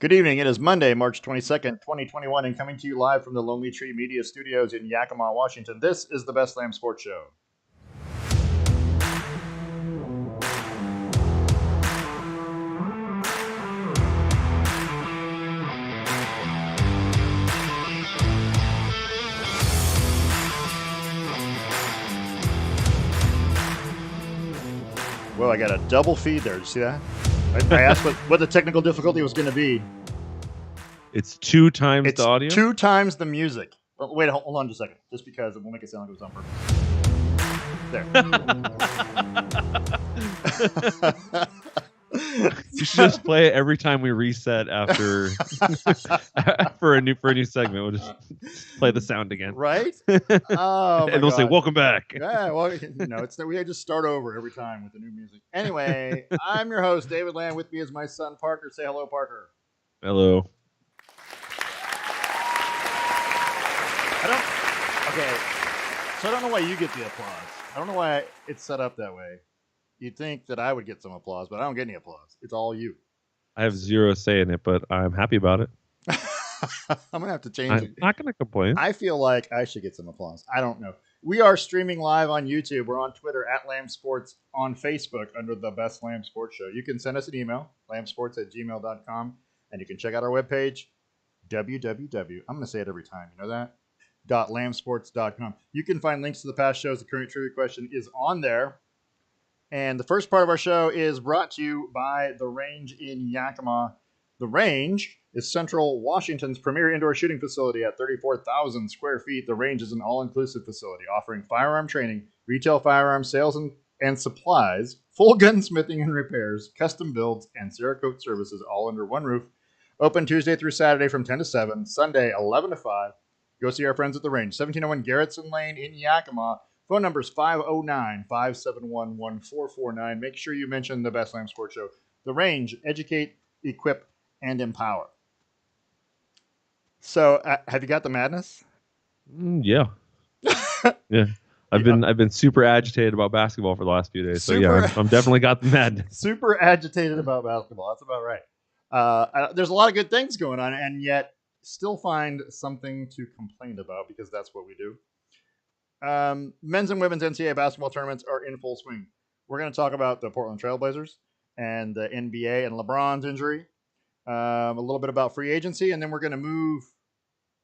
Good evening. It is Monday, March 22nd, 2021, and coming to you live from the Lonely Tree Media Studios in Yakima, Washington. This is the Best Lamb Sports Show. Well, I got a double feed there. Did you see that? I asked what the technical difficulty was going to be. It's two times the audio? Two times the music. Well, wait, hold on just a second. Just because it will make it sound like it was on purpose. There. You should just play it every time we reset after for a new segment. We'll just play the sound again, right? Oh, and they'll say, "Welcome back." Yeah, well, we just start over every time with the new music. Anyway, I'm your host, David Lamm. With me is my son, Parker. Say hello, Parker. Hello. Okay, so I don't know why you get the applause. I don't know why it's set up that way. You'd think that I would get some applause, but I don't get any applause. It's all you. I have zero say in it, but I'm happy about it. I'm going to have to change it. I'm not going to complain. I feel like I should get some applause. I don't know. We are streaming live on YouTube. We're on Twitter at Lamm Sports, on Facebook under the Best Lamb Sports Show. You can send us an email, lambsports@gmail.com, and you can check out our webpage, www. I'm going to say it every time. You know that? .lambsports.com. You can find links to the past shows. The current trivia question is on there. And the first part of our show is brought to you by The Range in Yakima. The Range is Central Washington's premier indoor shooting facility at 34,000 square feet. The Range is an all-inclusive facility offering firearm training, retail firearm sales and supplies, full gunsmithing and repairs, custom builds, and Cerakote services all under one roof. Open Tuesday through Saturday from 10 to 7, Sunday 11 to 5. Go see our friends at The Range, 1701 Garrettson Lane in Yakima. Phone number is 509-571-1449. Make sure you mention the Best Lamb Sports Show. The Range, educate, equip, and empower. So, have you got the madness? Yeah. Yeah. I've been super agitated about basketball for the last few days. So yeah, I'm definitely got the madness. Super agitated about basketball. That's about right. There's a lot of good things going on, and yet still find something to complain about because that's what we do. Men's and women's NCAA basketball tournaments are in full swing. We're going to talk about the Portland Trailblazers and the NBA and LeBron's injury, a little bit about free agency, and then we're going to move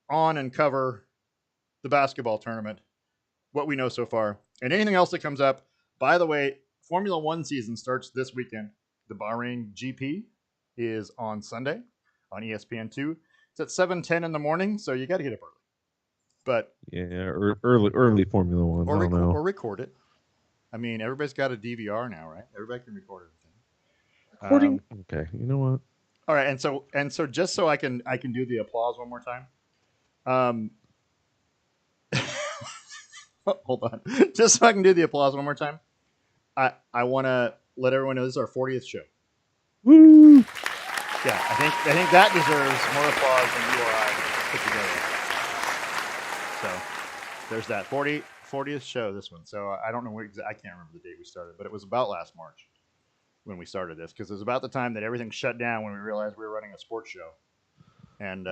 on and cover the basketball tournament, what we know so far, and anything else that comes up. By the way, Formula One season starts this weekend. The Bahrain GP is on Sunday on ESPN2. It's at 7:10 in the morning, so you got to get up early. But yeah, early Formula One. Or record it. I mean, everybody's got a DVR now, right? Everybody can record everything. Okay, you know what? All right, and so just so I can do the applause one more time. Hold on, just so I can do the applause one more time. I want to let everyone know this is our 40th show. Woo! Yeah, I think that deserves more applause than you or I put together. So there's that 40th show, this one. So I don't know I can't remember the date we started, but it was about last March when we started this because it was about the time that everything shut down when we realized we were running a sports show, and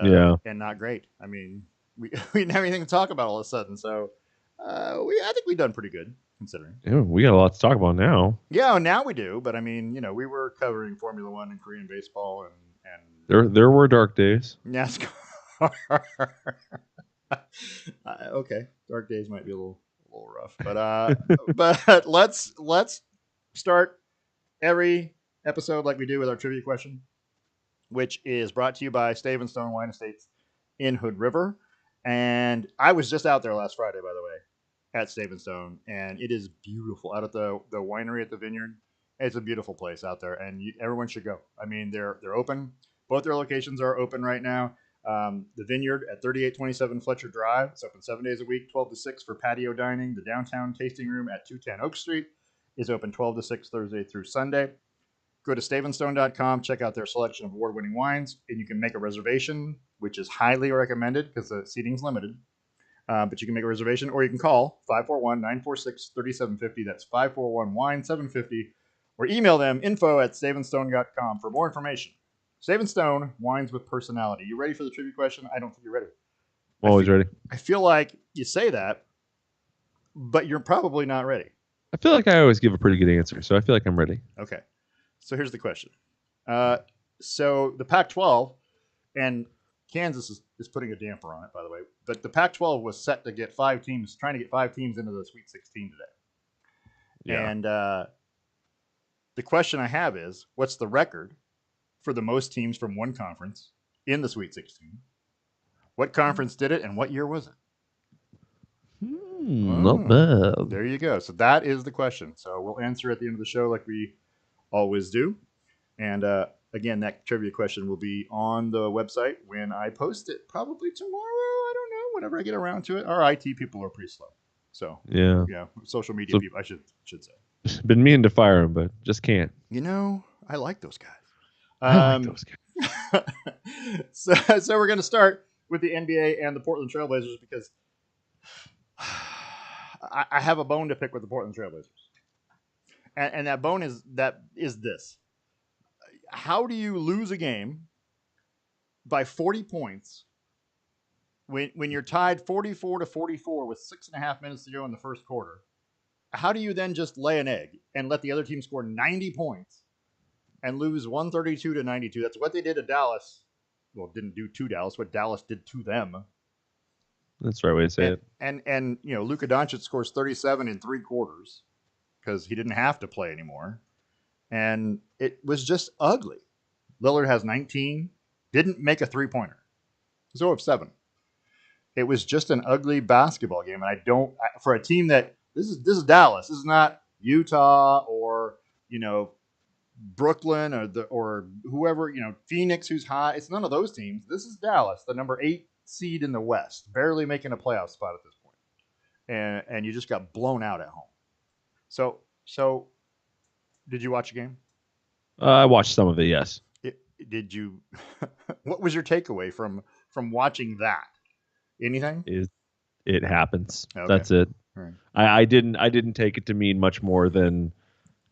not great. I mean, we didn't have anything to talk about all of a sudden. So I think we've done pretty good considering. Yeah, we got a lot to talk about now. Yeah, now we do. But I mean, we were covering Formula One and Korean baseball and there were dark days. NASCAR. Okay, dark days might be a little rough, but let's start every episode like we do with our trivia question, which is brought to you by Stave and Stone Wine Estates in Hood River. And I was just out there last Friday, by the way, at Stave and Stone, and it is beautiful out at the winery at the vineyard. It's a beautiful place out there, and everyone should go. I mean, they're open. Both their locations are open right now. The Vineyard at 3827 Fletcher Drive. It's open 7 days a week, 12 to 6 for patio dining. The downtown tasting room at 210 Oak Street is open 12 to 6 Thursday through Sunday. Go to stavenstone.com, check out their selection of award-winning wines, and you can make a reservation, which is highly recommended because the seating's limited. But you can make a reservation, or you can call 541-946-3750. That's 541-WINE-750. Or email them, info@stavenstone.com for more information. Saving Stone wines with personality. You ready for the trivia question? I don't think you're ready. I'm always ready. I feel like you say that, but you're probably not ready. I feel like I always give a pretty good answer, so I feel like I'm ready. Okay. So here's the question. So the Pac-12 and Kansas is putting a damper on it, by the way. But the Pac-12 was set to get trying to get 5 teams into the Sweet 16 today. Yeah. And the question I have is, what's the record for the most teams from one conference in the Sweet 16? What conference did it, and what year was it? Not bad. There you go. So that is the question. So we'll answer at the end of the show like we always do. And again, that trivia question will be on the website when I post it, probably tomorrow. I don't know, whenever I get around to it. Our IT people are pretty slow. So Yeah. social media people, I should say. Been meaning to fire them, but just can't. I like those guys. I like those guys. So we're going to start with the NBA and the Portland Trailblazers because I have a bone to pick with the Portland Trailblazers, and that bone is this: how do you lose a game by 40 points when you're tied 44-44 with 6.5 minutes to go in the first quarter? How do you then just lay an egg and let the other team score 90 points and lose 132-92? That's what they did to Dallas. Well, didn't do to Dallas, what Dallas did to them. That's the right way to say it. And Luka Doncic scores 37 in 3 quarters because he didn't have to play anymore. And it was just ugly. Lillard has 19, didn't make a 3-pointer. 0 of 7. It was just an ugly basketball game. And for a team that, this is Dallas. This is not Utah or, Brooklyn or whoever, Phoenix, who's high. It's none of those teams. This is Dallas, the number 8 seed in the West, barely making a playoff spot at this point. And you just got blown out at home. So did you watch a game? I watched some of it, yes. Did you? What was your takeaway from watching that? Anything? It happens. Okay. That's it. Right. I didn't take it to mean much more than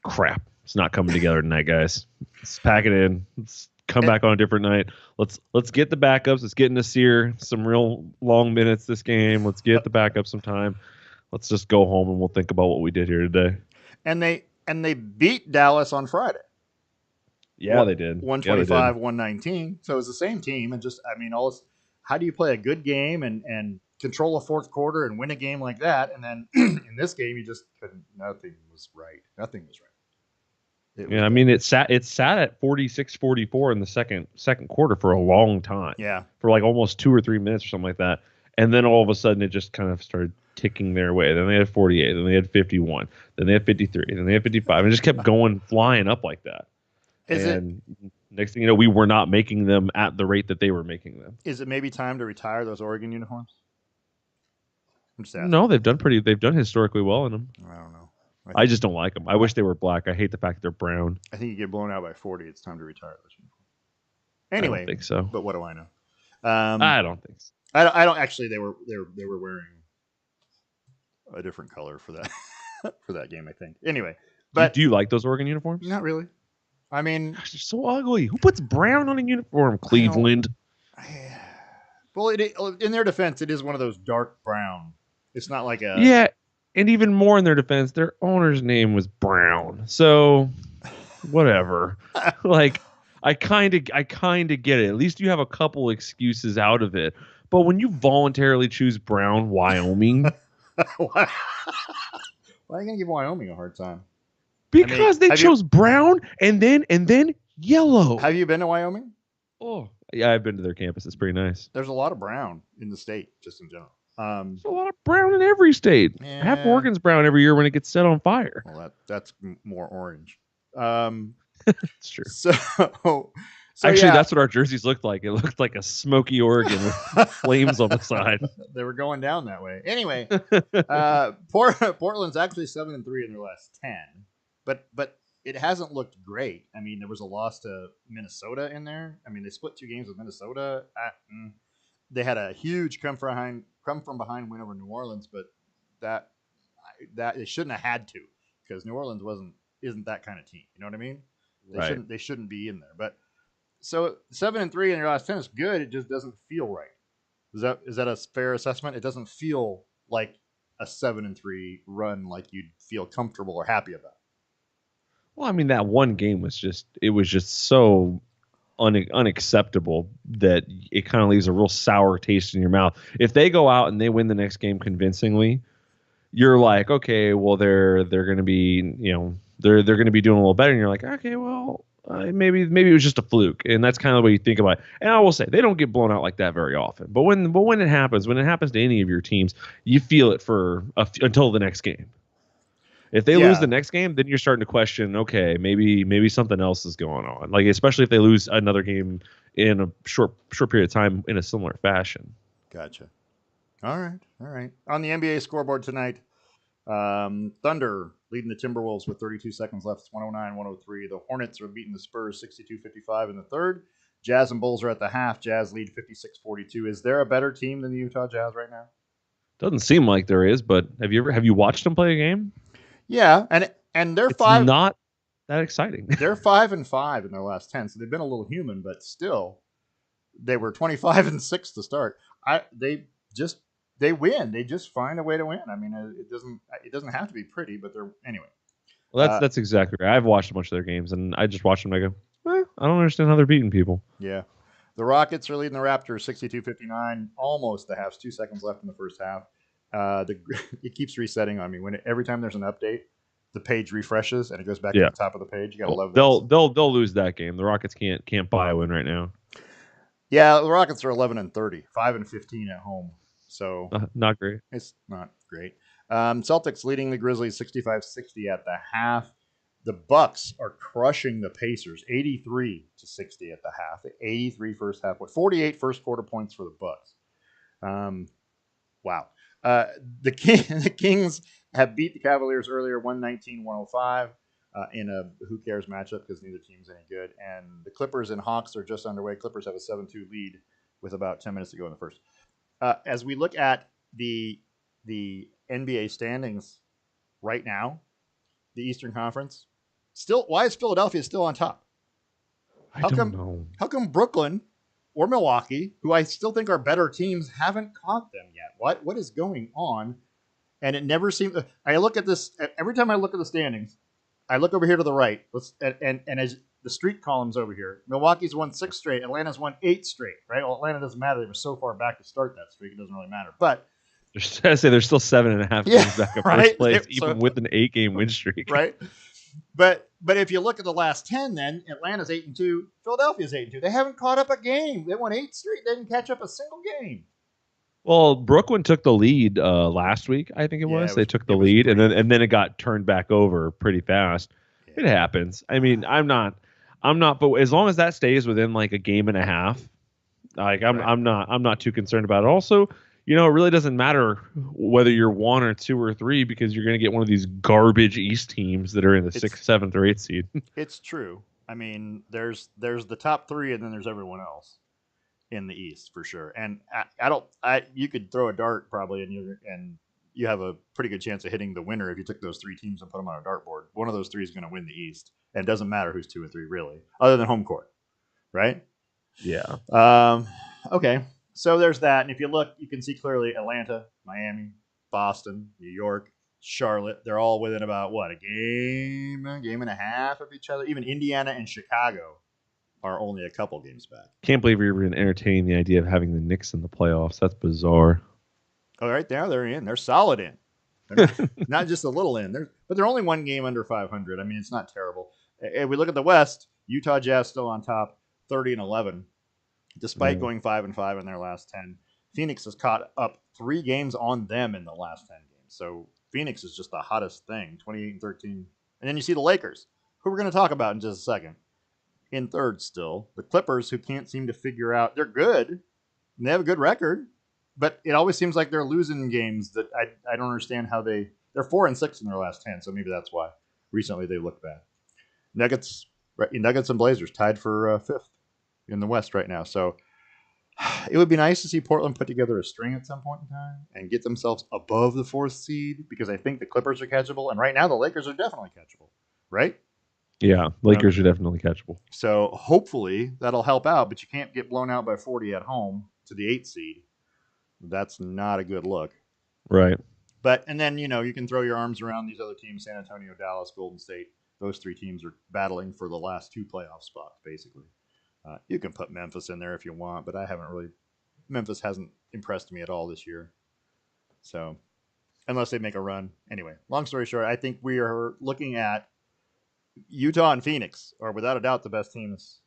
crap. It's not coming together tonight, guys. Let's pack it in. Let's come back on a different night. Let's get the backups. Let's get Nasir some real long minutes this game. Let's get the backup some time. Let's just go home and we'll think about what we did here today. And they beat Dallas on Friday. Yeah, they did. 125, 119. So it was the same team. And how do you play a good game and control a fourth quarter and win a game like that? And then in this game, you just couldn't. Nothing was right. I mean, it sat at 46-44 in the second quarter for a long time. Yeah. For like almost 2 or 3 minutes or something like that. And then all of a sudden it just kind of started ticking their way. Then they had 48, then they had 51, then they had 53, then they had 55. And it just kept flying up like that. Next thing you know, we were not making them at the rate that they were making them. Is it maybe time to retire those Oregon uniforms? I'm just asking. No, they've done historically well in them. I don't know. I just don't like them. I wish they were black. I hate the fact that they're brown. I think you get blown out by 40. It's time to retire those uniforms. Anyway, I don't think so. But what do I know? I don't think so. I don't actually. They were wearing a different color for that for that game, I think. Anyway, but do you like those Oregon uniforms? Not really. I mean, gosh, they're so ugly. Who puts brown on a uniform? Cleveland. Well, in their defense, it is one of those dark brown. It's not like a yeah. And even more in their defense, their owner's name was Brown. So, whatever. Like, I kind of get it. At least you have a couple excuses out of it. But when you voluntarily choose Brown, Wyoming, why are you gonna give Wyoming a hard time? Because they chose brown and then yellow. Have you been to Wyoming? Oh, yeah, I've been to their campus. It's pretty nice. There's a lot of brown in the state, just in general. There's a lot of brown in every state. Yeah. Half Oregon's brown every year when it gets set on fire. Well, that's more orange. It's true. So actually, that's what our jerseys looked like. It looked like a smoky Oregon with flames on the side. They were going down that way. Anyway, Portland's actually 7-3 in their last 10, but it hasn't looked great. I mean, there was a loss to Minnesota in there. I mean, they split 2 games with Minnesota. They had a huge come from behind win over New Orleans, but that they shouldn't have had to, because New Orleans isn't that kind of team. You know what I mean? They shouldn't be in there. But So 7-3 in your last 10 is good. It just doesn't feel right. Is that a fair assessment? It doesn't feel like a 7-3 run like you'd feel comfortable or happy about. Well, I mean, that one game was just so unacceptable that it kind of leaves a real sour taste in your mouth. If they go out and they win the next game convincingly, you're like, okay, well they're going to be, they're going to be doing a little better, and you're like, okay, well, maybe it was just a fluke, and that's kind of the way you think about it. And I will say they don't get blown out like that very often, but when it happens to any of your teams, you feel it until the next game. If they lose Yeah, the next game, then you're starting to question, okay, maybe something else is going on. Like, especially if they lose another game in a short period of time in a similar fashion. gotcha. All right, all right. On the NBA scoreboard tonight, Thunder leading the Timberwolves with 32 seconds left. It's 109-103. The Hornets are beating the Spurs 62-55 in the third. Jazz and Bulls are at the half. Jazz lead 56-42. Is there a better team than the Utah Jazz right now? Doesn't seem like there is, but have you watched them play a game? Yeah, and they're It's five. not that exciting. They're 5-5 in their last 10, so they've been a little human, but still, they were 25-6 to start. Just they win. They just find a way to win. I mean, it doesn't have to be pretty, but they're anyway. Well, that's exactly right. I've watched a bunch of their games, and I just watch them and I go, I don't understand how they're beating people. Yeah. The Rockets are leading the Raptors 62-59, almost the half. 2 seconds left in the first half. It keeps resetting on me. Every time there's an update, the page refreshes and it goes back to the top of the page. You gotta love this. They'll lose that game. The Rockets can't buy a win right now. Yeah, the Rockets are 11-30, 5-15 at home. So not great. It's not great. Celtics leading the Grizzlies 65-60 at the half. The Bucks are crushing the Pacers 83-60 at the half. 83 first half, 48 first quarter points for the Bucks. Wow. The Kings have beat the Cavaliers earlier 119-105 in a who cares matchup because neither team's any good. And the Clippers and Hawks are just underway. Clippers have a 7-2 lead with about 10 minutes to go in the first. As we look at the NBA standings right now, the Eastern Conference, why is Philadelphia still on top? I don't know. How come Brooklyn or Milwaukee, who I still think are better teams, haven't caught them yet? What is going on? And it never seems. I look at this every time I look at the standings. I look over here to the right. And as the street columns over here, Milwaukee's won 6 straight. Atlanta's won 8 straight. Right? Well, Atlanta doesn't matter. They were so far back to start that streak. It doesn't really matter. But I say there's still 7.5 games back in first place, even with an 8-game win streak. Right. But if you look at the last 10, then Atlanta's 8-2, Philadelphia's 8-2. They haven't caught up a game. They won 8 straight. They didn't catch up a single game. Well, Brooklyn took the lead last week. I think it was. They took the lead, and then it got turned back over pretty fast. Yeah. It happens. I mean, I'm not. But as long as that stays within like a game and a half, like I'm not too concerned about it. Also, it really doesn't matter whether you're 1 or 2 or 3 because you're going to get one of these garbage East teams that are in the 6th, 7th, or 8th seed. It's true. I mean, there's the top 3, and then there's everyone else in the East for sure. And you could throw a dart probably, and you have a pretty good chance of hitting the winner if you took those 3 teams and put them on a dartboard. One of those 3 is going to win the East, and it doesn't matter who's 2 or 3 really, other than home court, right? Yeah. Okay. So there's that. And if you look, you can see clearly Atlanta, Miami, Boston, New York, Charlotte. They're all within about, a game and a half of each other. Even Indiana and Chicago are only a couple games back. Can't believe you're even entertaining the idea of having the Knicks in the playoffs. That's bizarre. All right, now they're in. They're solid in. They're not just a little in. But they're only 1 game under 500. I mean, it's not terrible. If we look at the West, Utah Jazz still on top, 30-11. Despite going 5-5 in their last 10, Phoenix has caught up 3 games on them in the last 10 games. So Phoenix is just the hottest thing, 28-13. And then you see the Lakers, who we're going to talk about in just a second, in third still. The Clippers, who can't seem to figure out, they're good, and they have a good record, but it always seems like they're losing games that I don't understand how they're 4-6 in their last 10, so maybe that's why recently they look bad. Nuggets and Blazers tied for 5th in the West right now. So it would be nice to see Portland put together a string at some point in time and get themselves above the 4th seed because I think the Clippers are catchable. And right now the Lakers are definitely catchable, right? Yeah, Lakers are definitely catchable. So hopefully that'll help out, but you can't get blown out by 40 at home to the 8 seed. That's not a good look. Right. But and then you can throw your arms around these other teams: San Antonio, Dallas, Golden State. Those three teams are battling for the last two playoff spots, basically. You can put Memphis in there if you want, but I haven't really. Memphis hasn't impressed me at all this year. So unless they make a run, anyway. Long story short, I think we are looking at Utah and Phoenix are without a doubt the best teams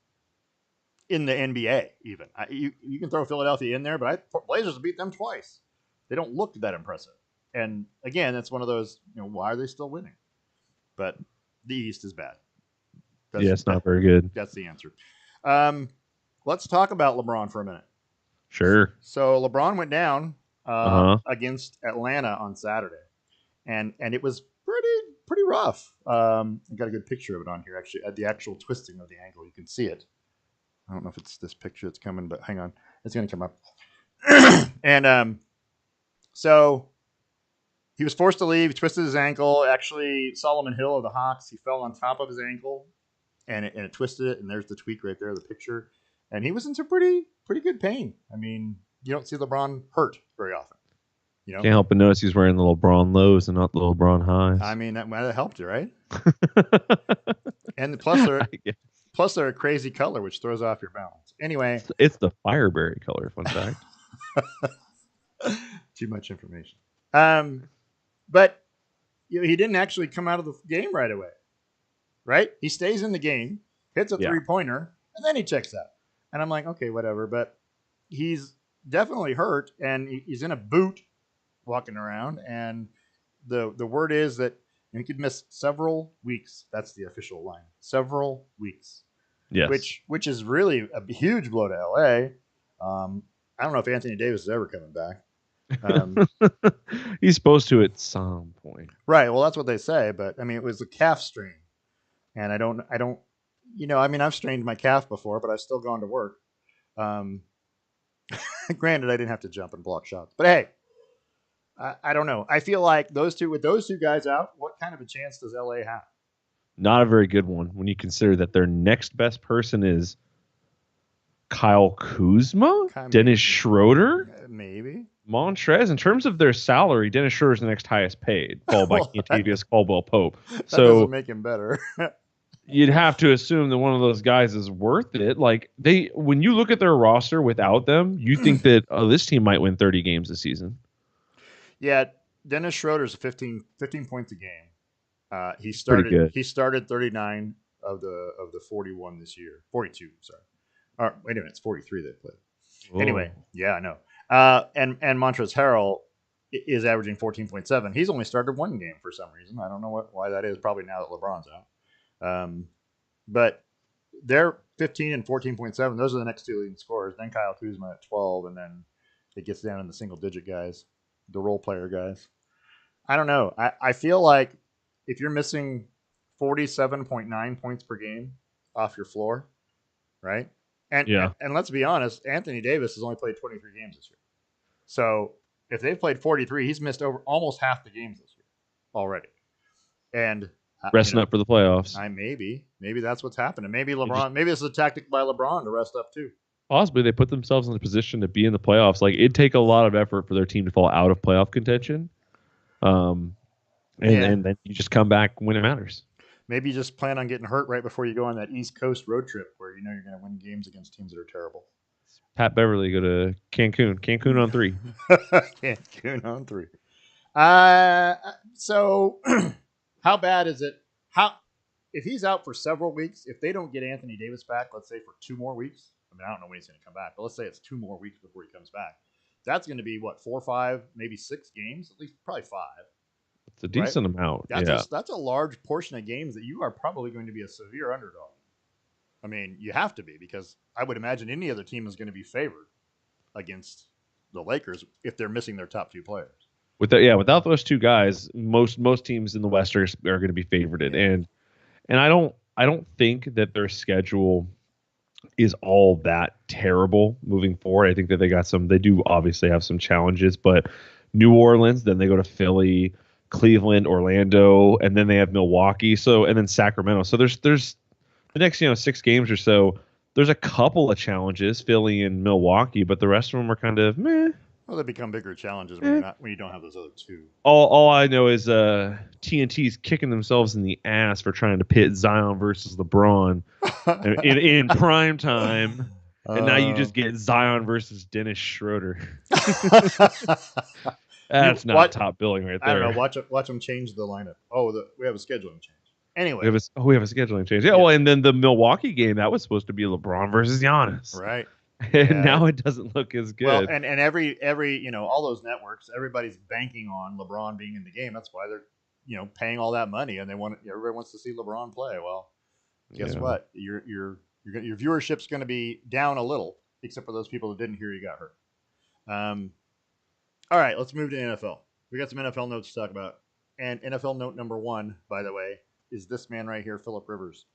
in the NBA. Even you can throw Philadelphia in there, but Blazers have beat them twice. They don't look that impressive. And again, that's one of those. Why are they still winning? But the East is bad. Yeah, it's not very good. That's the answer. Let's talk about LeBron for a minute. Sure. So LeBron went down against Atlanta on Saturday, and it was pretty rough. I got a good picture of it on here. Actually, at the actual twisting of the ankle, you can see it. I don't know if it's this picture that's coming, but hang on, it's going to come up. And so he was forced to leave. He twisted his ankle. Actually, Solomon Hill of the Hawks, he fell on top of his ankle, and it twisted it. And there's the tweak right there, the picture. And he was in some pretty good pain. I mean, you don't see LeBron hurt very often. Can't help but notice he's wearing the LeBron lows and not the LeBron highs. I mean, that might have helped you, right? And plus they're a crazy color, which throws off your balance. Anyway, it's the fireberry color. Fun fact. Too much information. But he didn't actually come out of the game right away. Right? He stays in the game, hits a 3-pointer, and then he checks out. And I'm like, okay, whatever. But he's definitely hurt, and he's in a boot walking around. And the word is that he could miss several weeks. That's the official line. Several weeks. Yes. Which is really a huge blow to LA. I don't know if Anthony Davis is ever coming back. He's supposed to at some point. Right. Well, that's what they say. But I mean, it was a calf strain, and I don't. I've strained my calf before, but I've still gone to work. Granted, I didn't have to jump and block shots, but hey, I don't know. I feel like with those two guys out, what kind of a chance does LA have? Not a very good one when you consider that their next best person is Kyle Kuzma, Dennis Schroeder, maybe Montrez. In terms of their salary, Dennis Schroeder is the next highest paid, followed by Kentavious Caldwell-Pope. That doesn't make him better. You'd have to assume that one of those guys is worth it. Like when you look at their roster without them, you think that this team might win 30 games this season. Yeah, Dennis Schroeder's 15 points a game. He started 39 of the 41 this year. 42, sorry. Wait a minute, it's 43 they played. Whoa. Anyway, yeah, I know. And Montrezl Harrell is averaging 14.7. He's only started one game for some reason. I don't know why that is. Probably now that LeBron's out. But they're 15 and 14.7. Those are the next two leading scorers. Then Kyle Kuzma at 12, and then it gets down in the single-digit guys, the role player guys. I don't know. I feel like if you're missing 47.9 points per game off your floor, right? And let's be honest, Anthony Davis has only played 23 games this year. So if they've played 43, he's missed over almost half the games this year already. And resting up for the playoffs. Maybe that's what's happening. Maybe maybe this is a tactic by LeBron to rest up too. Possibly they put themselves in a position to be in the playoffs. Like it'd take a lot of effort for their team to fall out of playoff contention. And then you just come back when it matters. Maybe you just plan on getting hurt right before you go on that East Coast road trip where you're going to win games against teams that are terrible. Pat Beverly go to Cancun. Cancun on 3. Cancun on 3. So how bad is it? If he's out for several weeks, if they don't get Anthony Davis back, let's say for 2 more weeks. I mean, I don't know when he's going to come back, but let's say it's 2 more weeks before he comes back. That's going to be 4, 5, maybe 6 games, at least probably 5. It's a decent amount. That's a large portion of games that you are probably going to be a severe underdog. I mean, you have to be, because I would imagine any other team is going to be favored against the Lakers if they're missing their top 2 players. Without those 2 guys, most teams in the West are going to be favored. And I don't think that their schedule is all that terrible moving forward. I think that they do obviously have some challenges, but New Orleans, then they go to Philly, Cleveland, Orlando, and then they have Milwaukee. So and then Sacramento. So there's the next 6 games or so. There's a couple of challenges, Philly and Milwaukee, but the rest of them are kind of meh. Well, they become bigger challenges eh. when you don't have those other two. All I know is TNT's kicking themselves in the ass for trying to pit Zion versus LeBron in prime time, and now you just get Zion versus Dennis Schroeder. That's not top billing right I don't there. know. Watch them change the lineup. Oh, we have a scheduling change. Anyway, we have a scheduling change. Yeah. Well, and then the Milwaukee game that was supposed to be LeBron versus Giannis, right? And Yeah, now it doesn't look as good. Well, and every all those networks, everybody's banking on LeBron being in the game. That's why they're paying all that money, and everybody wants to see LeBron play. Well, guess what? Your viewership's going to be down a little, except for those people that didn't hear you got hurt. All right, let's move to NFL. We got some NFL notes to talk about, and NFL note number 1, by the way, is this man right here, Philip Rivers,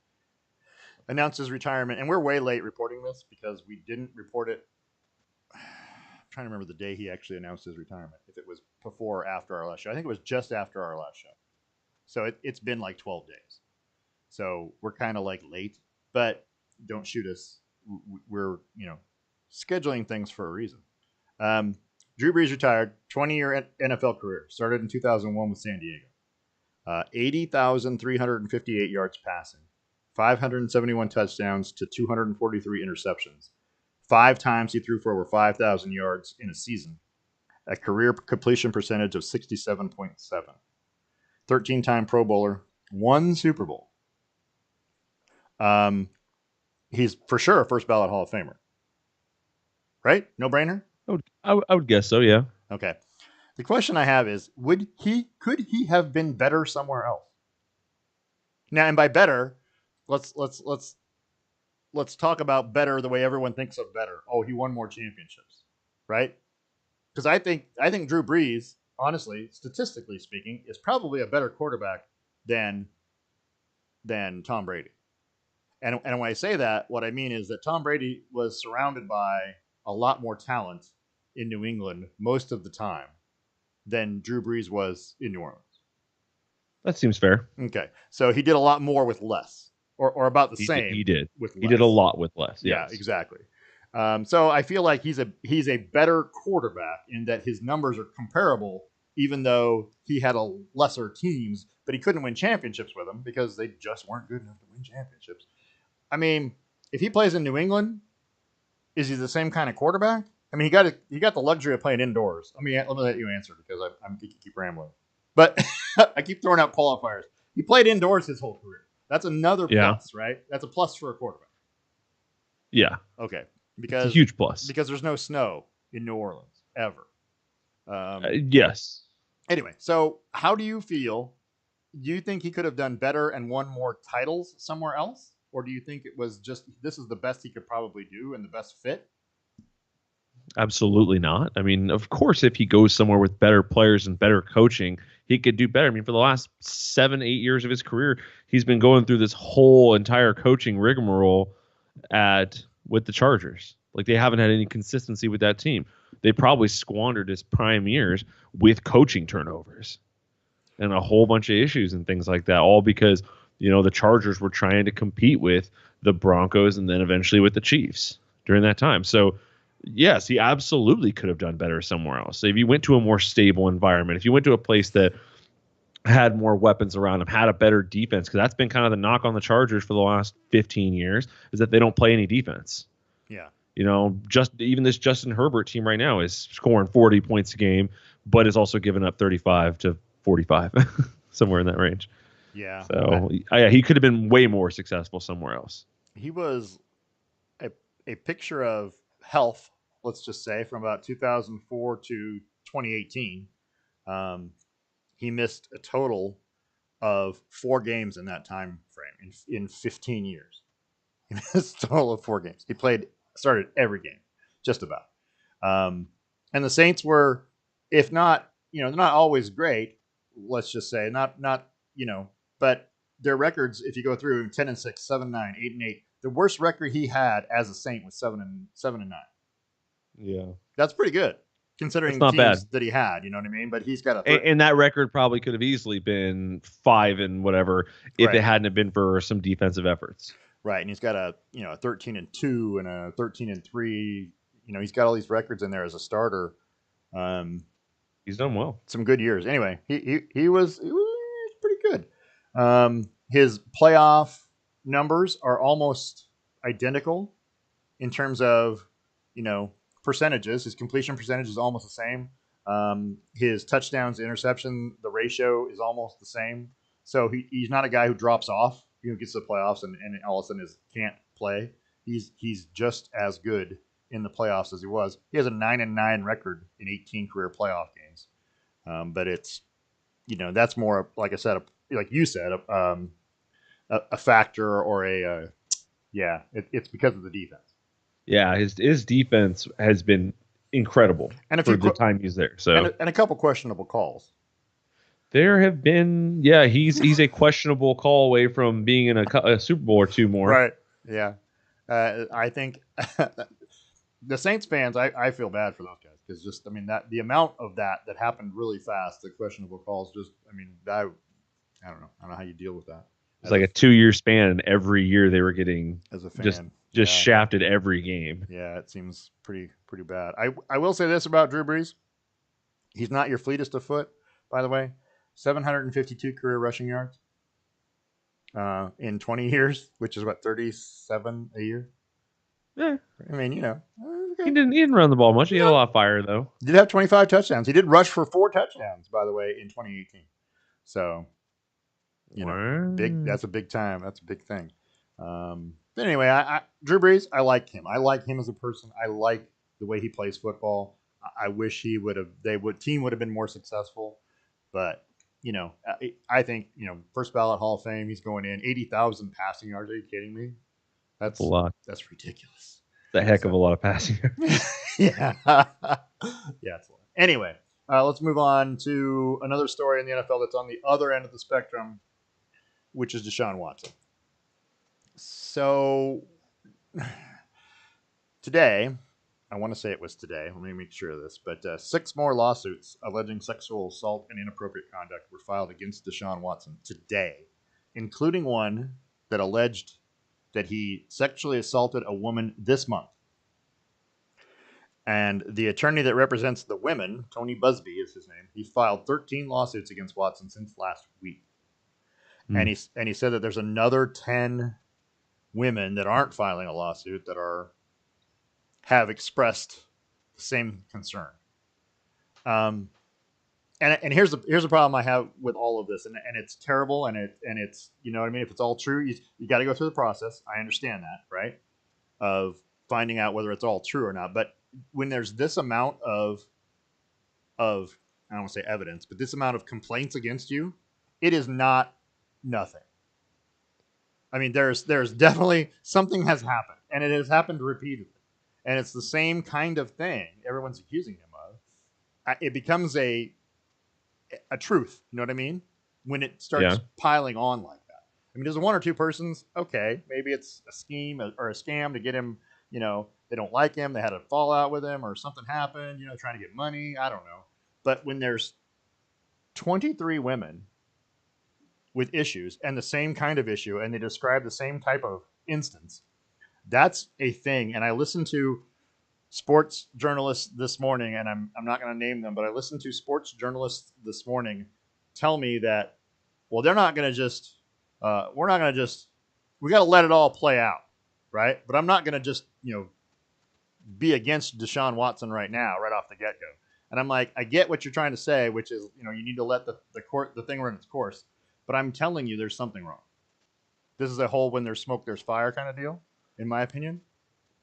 announced his retirement, and we're way late reporting this because we didn't report it. I'm trying to remember the day he actually announced his retirement, if it was before or after our last show. I think it was just after our last show. So it's been like 12 days. So we're kind of like late, but don't shoot us. We're, scheduling things for a reason. Drew Brees retired, 20-year NFL career. Started in 2001 with San Diego. 80,358 yards passing. 571 touchdowns to 243 interceptions. 5 times he threw for over 5,000 yards in a season. A career completion percentage of 67.7. 13-time Pro Bowler. 1 Super Bowl. He's for sure a first ballot Hall of Famer. Right? No brainer? I would guess so, yeah. Okay. The question I have is, could he have been better somewhere else? Now, and by better, let's talk about better the way everyone thinks of better. Oh, he won more championships, right? Because I think Drew Brees, honestly, statistically speaking, is probably a better quarterback than Tom Brady. And when I say that, what I mean is that Tom Brady was surrounded by a lot more talent in New England most of the time than Drew Brees was in New Orleans. That seems fair. Okay. So he did a lot more with less, or about the same. He did. With less. He did a lot with less. Yeah, yes. Exactly. So I feel like he's a better quarterback in that his numbers are comparable, even though he had a lesser teams, but he couldn't win championships with them because they just weren't good enough to win championships. I mean, if he plays in New England, is he the same kind of quarterback? I mean, he got the luxury of playing indoors. Let me let you answer because I'm keep rambling, but I keep throwing out qualifiers. He played indoors his whole career. That's another plus, right? That's a plus for a quarterback. Yeah. Okay. Because it's a huge plus because there's no snow in New Orleans ever. Yes. Anyway, so how do you feel? Do you think he could have done better and won more titles somewhere else? Or do you think it was just this is the best he could probably do and the best fit? Absolutely not. I mean, of course, if he goes somewhere with better players and better coaching, he could do better. I mean, for the last 7-8 years of his career, he's been going through this whole entire coaching rigmarole with the Chargers. Like, they haven't had any consistency with that team. They probably squandered his prime years with coaching turnovers and a whole bunch of issues and things like that, all because, the Chargers were trying to compete with the Broncos and then eventually with the Chiefs during that time. So, yes, he absolutely could have done better somewhere else. So if you went to a more stable environment, if you went to a place that had more weapons around him, had a better defense, because that's been kind of the knock on the Chargers for the last 15 years, is that they don't play any defense. Yeah. Even this Justin Herbert team right now is scoring 40 points a game, but is also giving up 35 to 45, somewhere in that range. Yeah. So he could have been way more successful somewhere else. He was a picture of health, let's just say, from about 2004 to 2018. He missed a total of 4 games in that time frame in 15 years. He missed a total of 4 games. He started every game, just about. And the Saints were, if not, they're not always great. Let's just say not, but their records, if you go through 10-6, 7-9, 8-8, the worst record he had as a Saint was 7-9. Yeah, that's pretty good. considering That's the not bad. teams that he had. You know what I mean? But he's got a And that record probably could have easily been 5 and whatever if it right, hadn't have been for some defensive efforts. right, and he's got a 13-2 and a 13-3. He's got all these records in there as a starter. Um, He's done well. some good years. Anyway, he was pretty good. His playoff numbers are almost identical in terms of percentages. His completion percentage is almost the same. His touchdowns to interception, the ratio is almost the same. So he's not a guy who drops off, gets to the playoffs and all of a sudden can't play. He's just as good in the playoffs as he was. He has a 9-9 record in 18 career playoff games. But it's that's more like I said, like you said, a factor or it's because of the defense. Yeah, his defense has been incredible for the time he's there. So and a couple questionable calls. There have been, yeah, he's a questionable call away from being in a Super Bowl or two more. Right. Yeah. I think the Saints fans, I feel bad for those guys because that the amount of that happened really fast, the questionable calls, I don't know. I don't know how you deal with that. It's like a 2-year span, and every year they were getting as a fan just shafted every game. Yeah, it seems pretty bad. I will say this about Drew Brees: he's not your fleetest of foot, by the way. 752 career rushing yards in 20 years, which is 37 a year. Yeah, okay. He didn't run the ball much. He had a lot of fire though. He did have 25 touchdowns. He did rush for 4 touchdowns, by the way, in 2018. So, that's a big time. That's a big thing. But anyway, Drew Brees, I like him. I like him as a person. I like the way he plays football. I wish team would have been more successful, but I think first ballot Hall of Fame. He's going in 80,000 passing yards. Are you kidding me? That's a lot. That's ridiculous. The heck of a lot of passing yards. Yeah, it's a lot. Anyway, let's move on to another story in the NFL that's on the other end of the spectrum, which is Deshaun Watson. So today, I want to say it was today. Let me make sure of this. But 6 more lawsuits alleging sexual assault and inappropriate conduct were filed against Deshaun Watson today, including one that alleged that he sexually assaulted a woman this month. And the attorney that represents the women, Tony Busby is his name, he filed 13 lawsuits against Watson since last week. And he said that there's another 10 women that aren't filing a lawsuit that have expressed the same concern. And here's the problem I have with all of this, and it's terrible, and it's what I mean. If it's all true, you got to go through the process. I understand that, right? Of finding out whether it's all true or not. But when there's this amount of I don't want to say evidence, but this amount of complaints against you, it is not nothing. I mean, there's definitely something has happened, and it has happened repeatedly. And it's the same kind of thing everyone's accusing him of. It becomes a truth, you know what I mean? When it starts piling on like that. I mean, there's 1 or 2 persons, okay, maybe it's a scheme or a scam to get him, they don't like him, they had a fallout with him, or something happened, trying to get money, I don't know. But when there's 23 women with issues and the same kind of issue, and they describe the same type of instance, that's a thing. And I listened to sports journalists this morning, and I'm not going to name them, but I listened to sports journalists this morning tell me that, well, they're not going to just, we're not going to just, we got to let it all play out, right? But I'm not going to just, be against Deshaun Watson right now, right off the get-go. And I'm like, I get what you're trying to say, which is, you need to let the thing run its course. But I'm telling you, there's something wrong. This is a whole when there's smoke, there's fire kind of deal, in my opinion.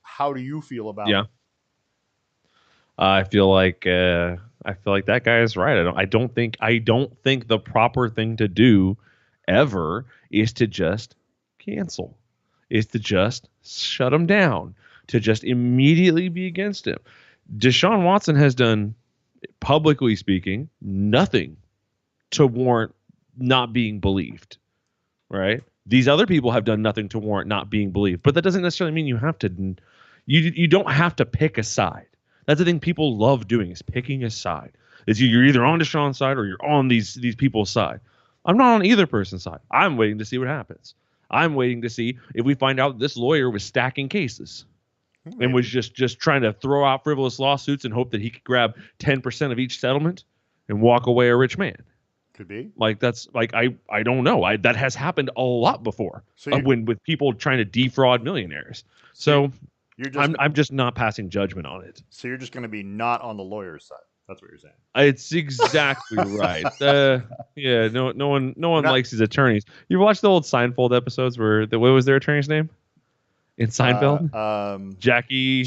How do you feel about it? I feel like that guy is right. I don't think the proper thing to do ever is to just cancel, is to just shut him down, to just immediately be against him. Deshaun Watson has done, publicly speaking, nothing to warrant not being believed, right? These other people have done nothing to warrant not being believed, but that doesn't necessarily mean you have to. You don't have to pick a side. That's the thing people love doing, is picking a side. Is you're either on Deshaun's side or you're on these people's side. I'm not on either person's side. I'm waiting to see what happens. I'm waiting to see if we find out this lawyer was stacking cases and was just trying to throw out frivolous lawsuits and hope that he could grab 10% of each settlement and walk away a rich man. Could be. Like, that's like, I don't know. That has happened a lot before, So when with people trying to defraud millionaires. So I'm just not passing judgment on it. So you're just going to be not on the lawyer's side. That's what you're saying. It's exactly right. Yeah, no one likes his attorneys. You watched the old Seinfeld episodes where what was their attorney's name in Seinfeld? Jackie.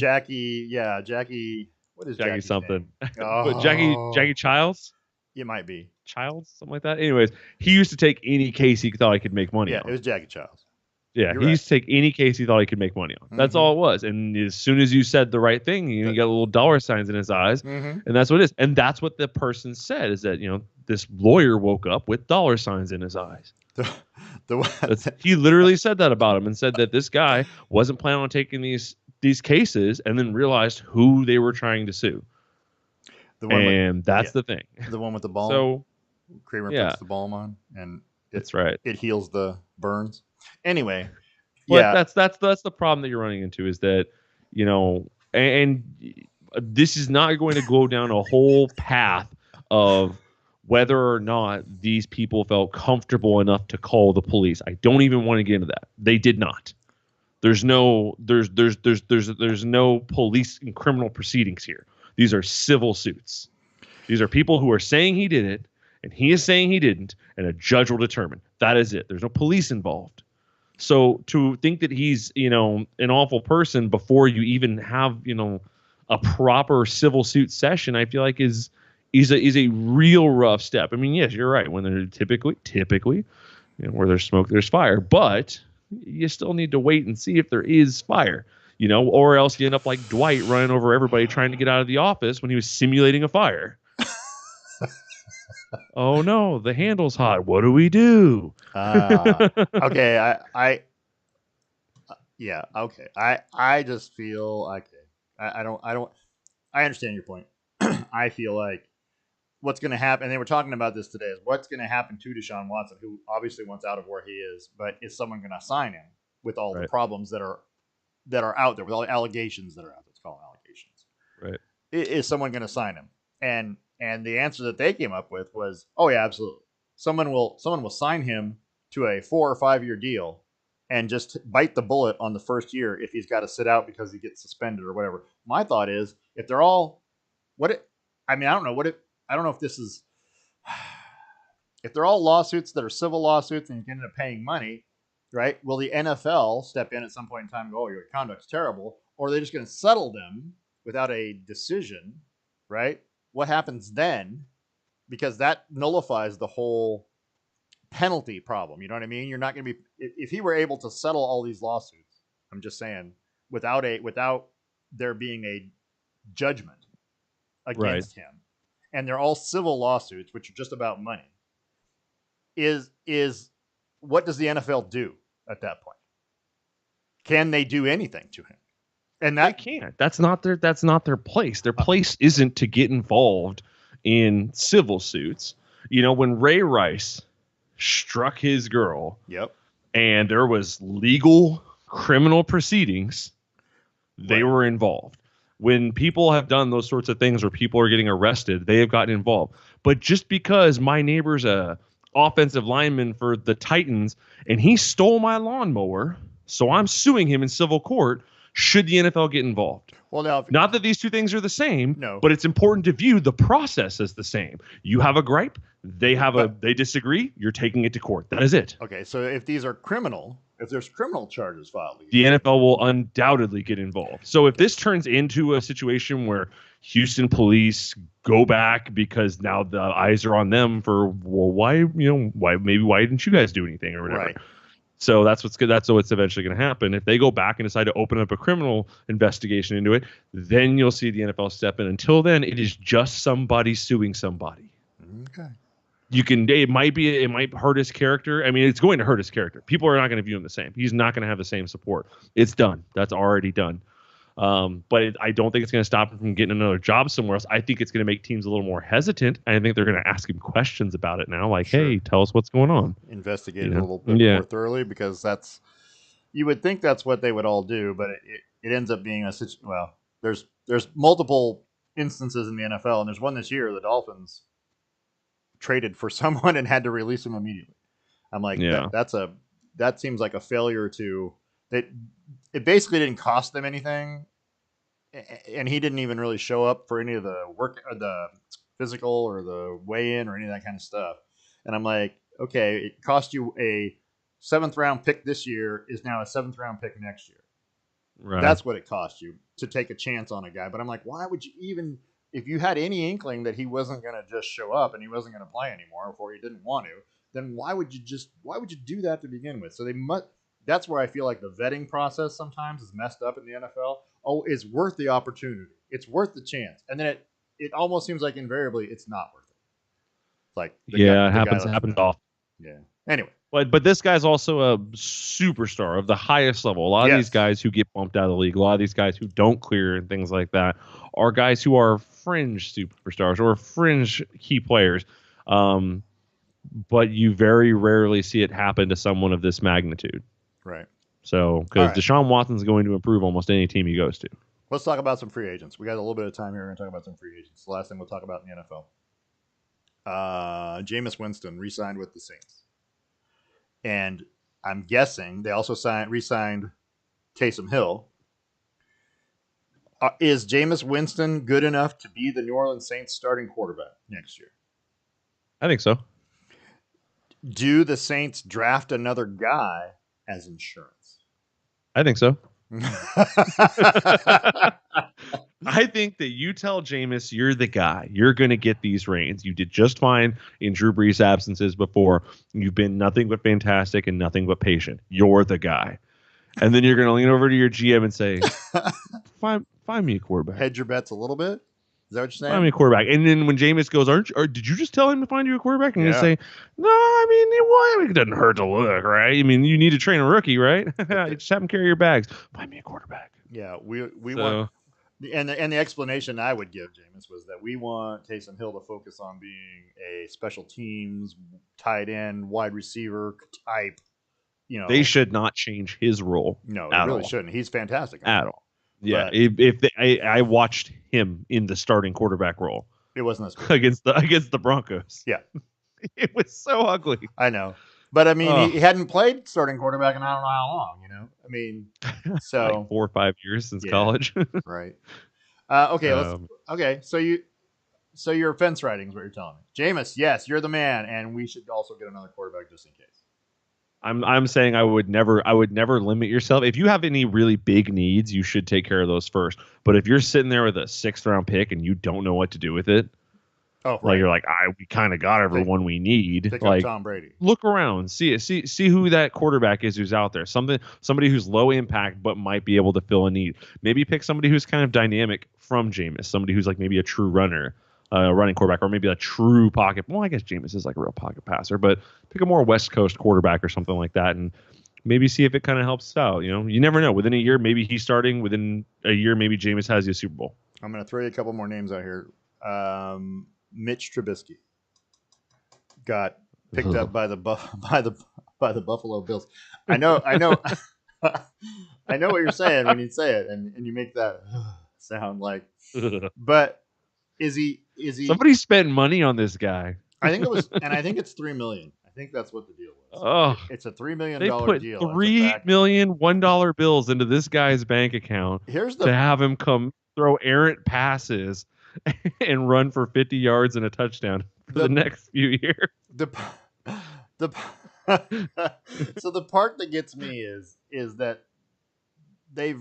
Yeah, Jackie. What is Jackie something? Oh. But Jackie Childs. It might be Childs, something like that. Anyways, he used to take any case he thought he could make money on. Yeah, it was Jackie Childs. Yeah, he used to take any case he thought he could make money on. That's all it was. And as soon as you said the right thing, you got little dollar signs in his eyes, and that's what it is. And that's what the person said, is that, this lawyer woke up with dollar signs in his eyes. He literally said that about him, and said that this guy wasn't planning on taking these cases, and then realized who they were trying to sue. That's the thing. The one with the balm. So Kramer puts the balm on, and that's right. It heals the burns. Anyway, that's the problem that you're running into, is that, and this is not going to go down a whole path of whether or not these people felt comfortable enough to call the police. I don't even want to get into that. They did not. There's no police and criminal proceedings here. These are civil suits. These are people who are saying he did it, and he is saying he didn't, and a judge will determine. That is it. There's no police involved. So to think that he's, an awful person before you even have, a proper civil suit session, I feel like is a real rough step. I mean, yes, you're right. When they're typically, where there's smoke, there's fire. But you still need to wait and see if there is fire, or else you end up like Dwight running over everybody trying to get out of the office when he was simulating a fire. Oh no, the handle's hot. What do we do? Okay, okay. I just feel like I understand your point. I feel like what's going to happen, and they were talking about this today, is what's going to happen to Deshaun Watson, who obviously wants out of where he is, but is someone going to sign him with all the problems that are out there, with all the allegations that are out there? Let's call them allegations. Right. Is someone going to sign him? And the answer that they came up with was, oh yeah, absolutely. Someone will sign him to a 4 or 5 year deal and just bite the bullet on the first year if he's got to sit out because he gets suspended or whatever. My thought is, if they're all I don't know if this is, if they're all lawsuits that are civil lawsuits and you can end up paying money, right? Will the NFL step in at some point in time and go, oh, your conduct's terrible? Or are they just going to settle them without a decision, right? What happens then? Because that nullifies the whole penalty problem. You know what I mean? You're not going to be, if he were able to settle all these lawsuits, I'm just saying, without there being a judgment against him, and they're all civil lawsuits, which are just about money, is what does the NFL do at that point? Can they do anything to him? And that can't. That's not their place. Their place isn't to get involved in civil suits. When Ray Rice struck his girl, and there was legal criminal proceedings, they were involved. When people have done those sorts of things where people are getting arrested, they have gotten involved. But just because my neighbor's a offensive lineman for the Titans and he stole my lawnmower, so I'm suing him in civil court, should the NFL get involved? Well, now, not that these two things are the same, no, but it's important to view the process as the same. You have a gripe, they disagree, you're taking it to court. That is it. Okay, so if these are if there's criminal charges filed, the NFL will undoubtedly get involved. So if this turns into a situation where Houston police go back because now the eyes are on them for, well, why didn't you guys do anything or whatever? Right. So that's what's good. That's what's eventually going to happen. If they go back and decide to open up a criminal investigation into it, then you'll see the NFL step in. Until then, it is just somebody suing somebody. Okay. It might hurt his character. I mean, it's going to hurt his character. People are not going to view him the same. He's not going to have the same support. It's done. That's already done. But I don't think it's going to stop him from getting another job somewhere else. I think it's going to make teams a little more hesitant. I think they're going to ask him questions about it now, like, Sure. "Hey, tell us what's going on." Investigate You it a know? little bit Yeah, more thoroughly, because you would think that's what they would all do, but it ends up being well, there's multiple instances in the NFL, and there's one this year. The Dolphins traded for someone and had to release him immediately. I'm like, yeah, that seems like a failure to that. It basically didn't cost them anything, and he didn't even really show up for any of the work, or the physical, or the weigh in, or any of that kind of stuff. And I'm like, okay, it cost you a seventh round pick this year, is now a seventh round pick next year. right. That's what it cost you to take a chance on a guy. But I'm like, why would you even, if you had any inkling that he wasn't going to just show up and he wasn't going to play anymore, or he didn't want to, then why would you do that to begin with? So they must. That's where I feel like the vetting process sometimes is messed up in the NFL. Oh, it's worth the opportunity. It's worth the chance, and then it almost seems like invariably it's not worth it. It's like Yeah, it the guy happens. It lets them happens down. often. Yeah. Anyway. But this guy's also a superstar of the highest level. A lot of these Yes. guys who get bumped out of the league, a lot of these guys who don't clear and things like that, are guys who are fringe superstars or fringe key players. But you very rarely see it happen to someone of this magnitude. Right. So, All because right. Deshaun Watson's going to improve almost any team he goes to. Let's talk about some free agents. We got a little bit of time here. We're going to talk about some free agents. The last thing we'll talk about in the NFL. Jameis Winston re-signed with the Saints, and I'm guessing they also re-signed Taysom Hill. Is Jameis Winston good enough to be the New Orleans Saints starting quarterback next year? I think so. Do the Saints draft another guy as insurance? I think so. I think that you tell Jameis you're the guy. You're going to get these reins. You did just fine in Drew Brees' absences before. You've been nothing but fantastic and nothing but patient. You're the guy. And then you're going to lean over to your GM and say, find me a quarterback. Hedge your bets a little bit. Is that what you're saying? Find me a quarterback. And then when Jameis goes, did you just tell him to find you a quarterback? And you say, no, I mean, it doesn't hurt to look, right? I mean, you need to train a rookie, right? Just have him carry your bags. Find me a quarterback. Yeah, we want. And the explanation I would give Jameis was that we want Taysom Hill to focus on being a special teams, tight end, wide receiver type. They should not change his role. No, they really shouldn't. He's fantastic at all. Yeah, I watched him in the starting quarterback role. It wasn't as good against the Broncos. Yeah, it was so ugly. I know, but I mean, he hadn't played starting quarterback in I don't know how long. I mean, so like 4 or 5 years since college. Right. Okay. So your fence riding is what you're telling me, Jameis. Yes, you're the man, and we should also get another quarterback just in case. I'm saying I would never limit yourself. If you have any really big needs, you should take care of those first. But if you're sitting there with a 6th round pick and you don't know what to do with it, right. You're like, we kind of got everyone we need. Pick up Tom Brady. Look around, see who that quarterback is who's out there. Somebody who's low impact but might be able to fill a need. Maybe pick somebody who's kind of dynamic from Jameis, somebody who's like maybe a true runner. Running quarterback, or maybe a true pocket. Well, I guess Jameis is like a real pocket passer, but pick a more West Coast quarterback or something like that, and maybe see if it kind of helps out. You never know. Within a year, maybe he's starting. Within a year, maybe Jameis has you a Super Bowl. I'm going to throw you a couple more names out here. Mitch Trubisky got picked up by the Buffalo Bills. I know. I know what you're saying when you say it, and you make that sound like. But is he? Somebody spent money on this guy. I think it was, and I think it's $3 million. I think that's what the deal was. Oh, it's a $3 million deal. They put $3 million $1 bills into this guy's bank account to have him come throw errant passes and run for 50 yards and a touchdown for the next few years. So the part that gets me is that they've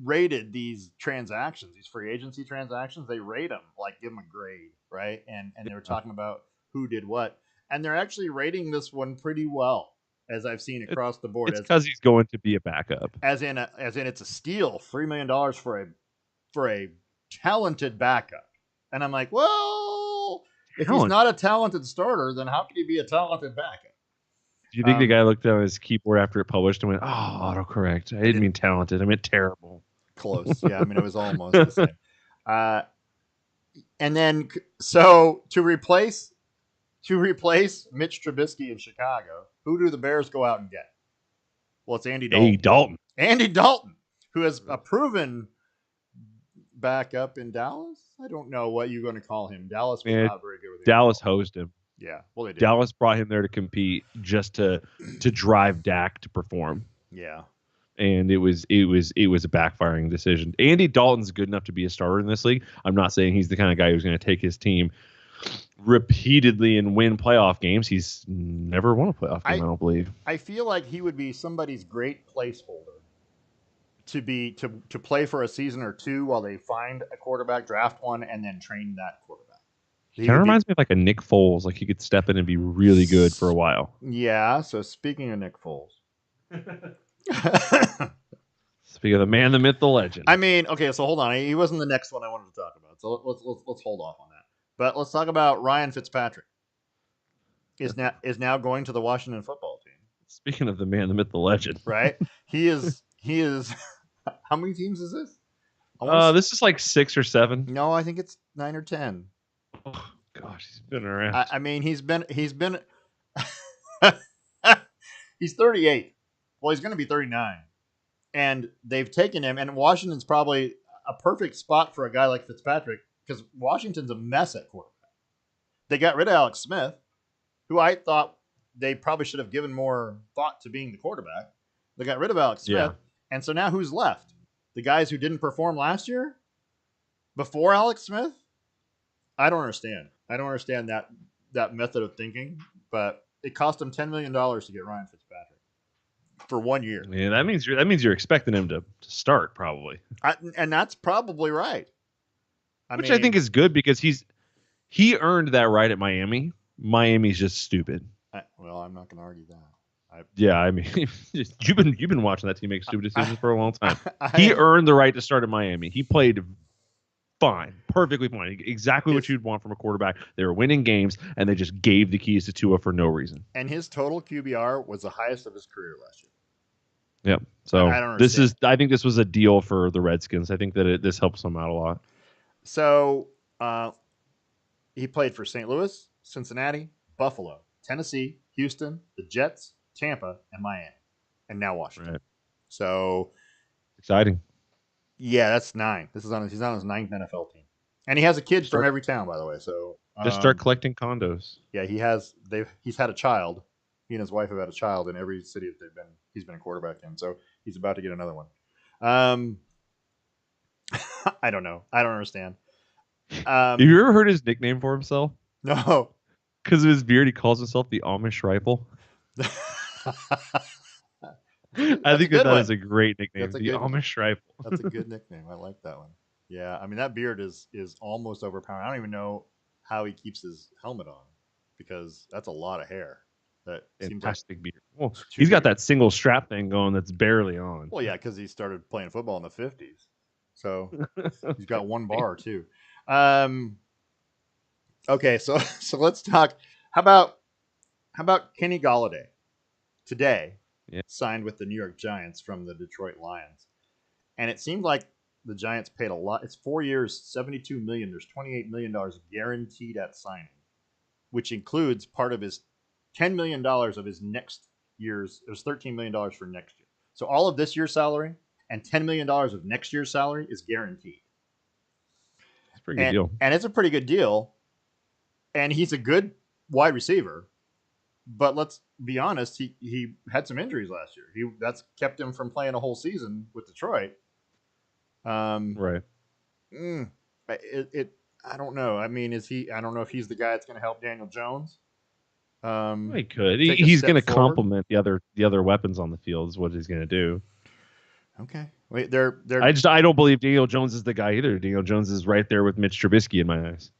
rated these transactions, these free agency transactions. They rate them, like give them a grade, right? And they were talking about who did what, and they're actually rating this one pretty well, as I've seen across the board. It's because he's going to be a backup. As in it's a steal, $3 million for a talented backup. And I'm like, well, if he's not a talented starter, then how can he be a talented backup? Do you think the guy looked down his keyboard after it published and went, autocorrect? I didn't mean talented. I meant terrible. Close. Yeah, I mean it was almost the same. Uh, and then so to replace Mitch Trubisky in Chicago, who do the Bears go out and get? Well, it's Andy Hey, Dalton. Dalton. Andy Dalton, who has a proven backup in Dallas. I don't know what you're going to call him. Dallas was Man, not very good with Andy Dallas Dalton. hosed him. Yeah, well they did. Dallas brought him there to compete, just to drive Dak to perform. Yeah, And it was a backfiring decision. Andy Dalton's good enough to be a starter in this league. I'm not saying he's the kind of guy who's going to take his team repeatedly and win playoff games. He's never won a playoff game, I don't believe. I feel like he would be somebody's great placeholder to play for a season or two while they find a quarterback, draft one, and then train that quarterback. He kind of reminds me of like a Nick Foles. Like he could step in and be really good for a while. Yeah. So speaking of Nick Foles. Speaking of the man, the myth, the legend. I mean, okay, so hold on. He wasn't the next one I wanted to talk about. So let's hold off on that. But let's talk about Ryan Fitzpatrick. Is now going to the Washington football team. Speaking of the man, the myth, the legend. Right? He is how many teams is this? This is like 6 or 7. No, I think it's 9 or 10. Oh gosh, he's been around. I mean, he's been he's 38. Well, he's going to be 39. And they've taken him, and Washington's probably a perfect spot for a guy like Fitzpatrick because Washington's a mess at quarterback. They got rid of Alex Smith, who I thought they probably should have given more thought to being the quarterback. They got rid of Alex Smith, and so now who's left? The guys who didn't perform last year before Alex Smith? I don't understand. I don't understand that method of thinking, but it cost them $10 million to get Ryan Fitzpatrick for 1 year. Yeah, that means you're expecting him to start probably. And that's probably right. I think is good because he earned that right at Miami. Miami's just stupid. Well, I'm not going to argue that. I mean, you've been watching that team make stupid decisions for a long time. He earned the right to start at Miami. He played fine, perfectly fine, exactly what you'd want from a quarterback. They were winning games, and they just gave the keys to Tua for no reason. And his total QBR was the highest of his career last year. Yep. So I think this was a deal for the Redskins. I think that this helps them out a lot. So he played for St. Louis, Cincinnati, Buffalo, Tennessee, Houston, the Jets, Tampa, and Miami, and now Washington. Right. So exciting. Yeah, that's 9. He's on his 9th NFL team, and he has a kid from every town, by the way. So just start collecting condos. Yeah, he's had a child. He and his wife have had a child in every city that he's been a quarterback in. So he's about to get another one. I don't know. I don't understand. Have you ever heard his nickname for himself? No. Because of his beard, he calls himself the Amish Rifle. I think that is a great nickname. The Amish Rifle. That's a good nickname. I like that one. Yeah, I mean that beard is almost overpowering. I don't even know how he keeps his helmet on because that's a lot of hair. That seems fantastic like beard. Well, he's got that single strap thing going that's barely on. Well, yeah, because he started playing football in the 50s, so he's got one bar too. Okay, so let's talk. How about Kenny Golladay today? Yeah. Signed with the New York Giants from the Detroit Lions, and it seemed like the Giants paid a lot. It's 4 years, $72 million. There's $28 million guaranteed at signing, which includes part of his $10 million of his next year's. It was $13 million for next year. So all of this year's salary and $10 million of next year's salary is guaranteed. It's a pretty good deal. And it's a pretty good deal. And he's a good wide receiver. But let's be honest, he had some injuries last year. That's kept him from playing a whole season with Detroit. Right. I don't know. I mean, I don't know if he's the guy that's going to help Daniel Jones. He could. He's going to complement the other weapons on the field. Is what he's going to do. Okay. Wait, they're. I don't believe Daniel Jones is the guy either. Daniel Jones is right there with Mitch Trubisky in my eyes.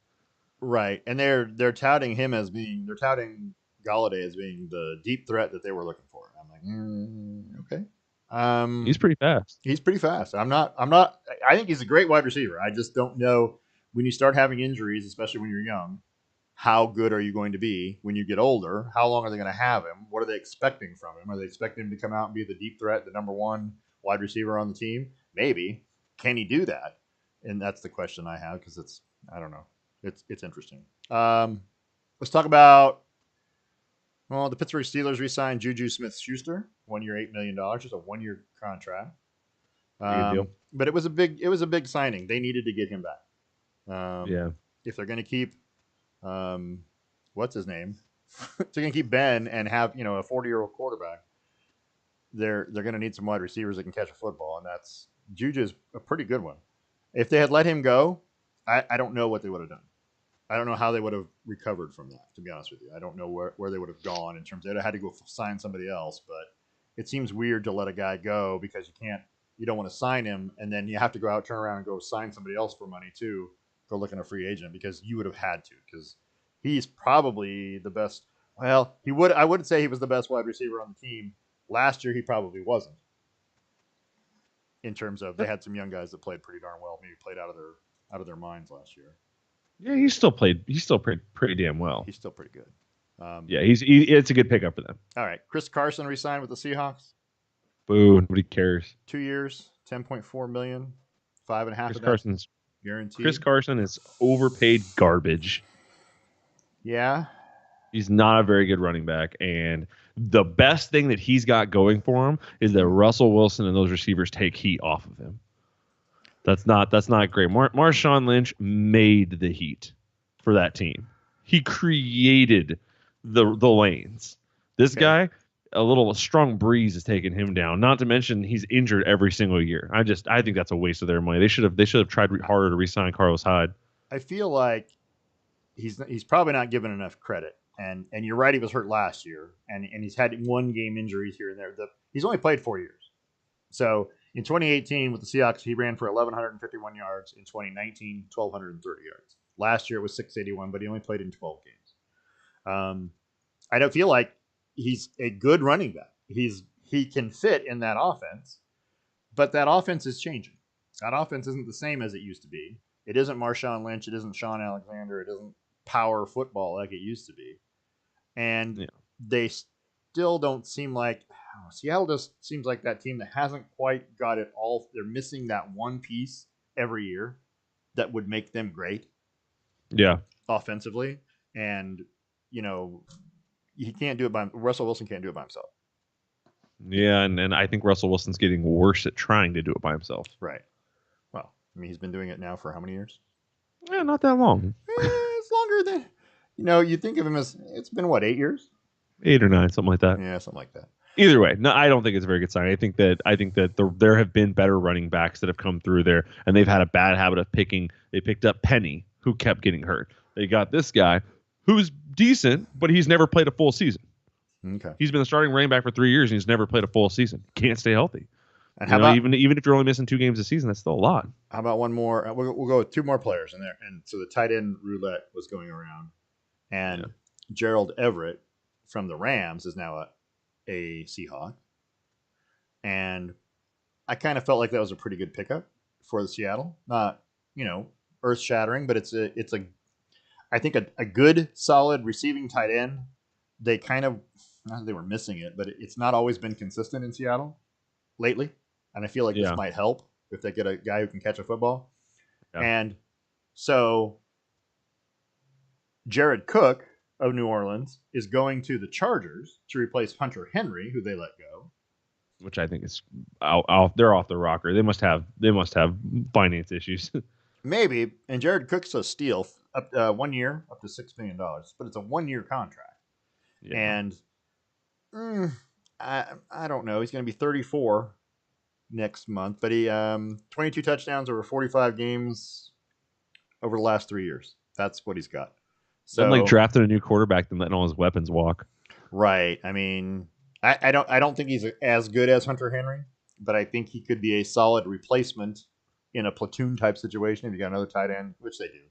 Right, and they're touting him as being. They're touting Golladay as being the deep threat that they were looking for. I'm like, okay. He's pretty fast. He's pretty fast. I'm not. I think he's a great wide receiver. I just don't know when you start having injuries, especially when you're young. How good are you going to be when you get older? How long are they going to have him? What are they expecting from him? Are they expecting him to come out and be the deep threat, the number one wide receiver on the team? Maybe. can he do that? And that's the question I have because I don't know, it's interesting. Let's talk about the Pittsburgh Steelers re-signed Juju Smith-Schuster, 1 year, $8 million, just a 1 year contract. Pretty good deal. But it was a big signing. They needed to get him back. Yeah. If they're going to keep what's his name, if they're going to keep Ben and have a 40-year-old quarterback, they're going to need some wide receivers that can catch a football, and that's Juju's a pretty good one. If they had let him go, I don't know what they would have done. I don't know how they would have recovered from that, to be honest with you. I don't know where they would have gone in terms of they'd had to go sign somebody else, but it seems weird to let a guy go because you don't want to sign him, and then you have to go out, turn around, and go sign somebody else for money too, go look at a free agent because you would have had to because he's probably the best. Well, I would say he was the best wide receiver on the team. Last year, he probably wasn't. In terms of they had some young guys that played pretty darn well, maybe played out of their minds last year. Yeah, he still played pretty damn well. He's still pretty good. Yeah, it's a good pickup for them. All right, Chris Carson re-signed with the Seahawks. Boo, nobody cares. 2 years, $10.4 million, 5.5 Chris of that Carson's guaranteed. Chris Carson is overpaid garbage. Yeah. He's not a very good running back, and the best thing that he's got going for him is that Russell Wilson and those receivers take heat off of him. That's not great. Marshawn Lynch made the heat for that team. He created the lanes. This guy, a little strong breeze is taking him down. Not to mention he's injured every single year. I think that's a waste of their money. They should have tried harder to re-sign Carlos Hyde. I feel like he's probably not given enough credit. And you're right, he was hurt last year, and he's had 1 game injuries here and there. He's only played 4 years. So in 2018 with the Seahawks, he ran for 1,151 yards. In 2019, 1,230 yards. Last year it was 681, but he only played in 12 games. I don't feel like he's a good running back. He can fit in that offense, but that offense is changing. That offense isn't the same as it used to be. It isn't Marshawn Lynch. It isn't Sean Alexander. It isn't power football like it used to be. And they still don't seem like Seattle just seems like that team that hasn't quite got it all. They're missing that one piece every year that would make them great. Yeah. Offensively. And, he can't do it Russell Wilson can't do it by himself. Yeah, and I think Russell Wilson's getting worse at trying to do it by himself. Right. Well, I mean, he's been doing it now for how many years? Yeah, not that long. It's longer than you think of him as it's been 8 years? 8 or 9, something like that. Yeah, something like that. Either way, no, I don't think it's a very good sign. I think that there have been better running backs that have come through there, and they've had a bad habit of picking. They picked up Penny, who kept getting hurt. They got this guy, who's decent, but he's never played a full season. Okay. He's been the starting running back for 3 years, and he's never played a full season. Can't stay healthy. And how about even if you're only missing 2 games a season, that's still a lot. How about one more? We'll go with 2 more players in there, and so the tight end roulette was going around, and Gerald Everett from the Rams is now a Seahawk, and I kind of felt like that was a pretty good pickup for the Seattle. Not earth shattering, but it's I think a good solid receiving tight end. They kind of not that they were missing it, but it's not always been consistent in Seattle lately, and I feel like this might help if they get a guy who can catch a football. Yeah. And so Jared Cook of New Orleans is going to the Chargers to replace Hunter Henry, who they let go. Which I think is they're off the rocker. They must have finance issues. Maybe. And Jared Cook's a steal, up 1 year, up to $6 million, but it's a 1-year contract. Yeah. And I don't know. He's going to be 34 next month, but he 22 touchdowns over 45 games over the last 3 years. That's what he's got. So like drafting a new quarterback and letting all his weapons walk. Right. I mean, I don't think he's as good as Hunter Henry, but I think he could be a solid replacement in a platoon type situation if you got another tight end, which they do.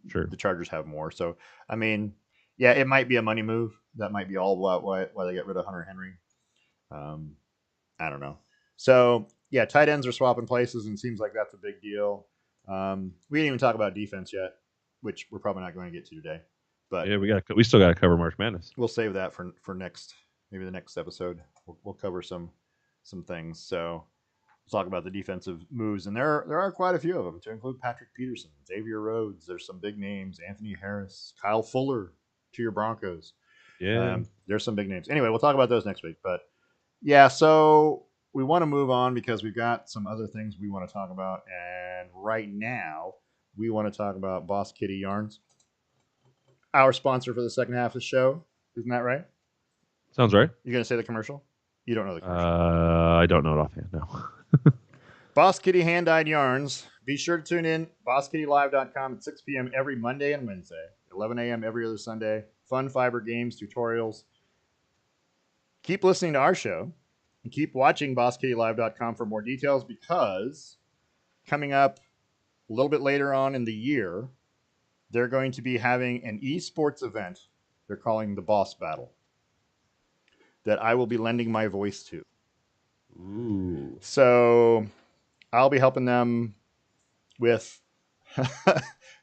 Sure. The Chargers have more. So, I mean, yeah, it might be a money move. That might be all why they get rid of Hunter Henry. I don't know. So, yeah, tight ends are swapping places, and it seems like that's a big deal. We didn't even talk about defense yet, which we're probably not going to get to today. But yeah, we still got to cover March Madness. We'll save that for maybe the next episode. We'll cover some things. So talk about the defensive moves, and there are quite a few of them, to include Patrick Peterson, Xavier Rhodes. There's some big names: Anthony Harris, Kyle Fuller to your Broncos. Yeah. There's some big names. Anyway, we'll talk about those next week. But yeah, so we want to move on because we've got some other things we want to talk about, and right now we want to talk about Boss Kitty Yarns, our sponsor for the second half of the show. Isn't that right? Sounds right. You gonna say the commercial? You don't know the commercial. I don't know it offhand. No. Boss Kitty Hand-Dyed Yarns. Be sure to tune in, BossKittyLive.com at 6 p.m. every Monday and Wednesday, 11 a.m. every other Sunday. Fun fiber games, tutorials. Keep listening to our show and keep watching BossKittyLive.com for more details, because coming up a little bit later on in the year, they're going to be having an esports event they're calling the Boss Battle that I will be lending my voice to. Ooh. So I'll be helping them with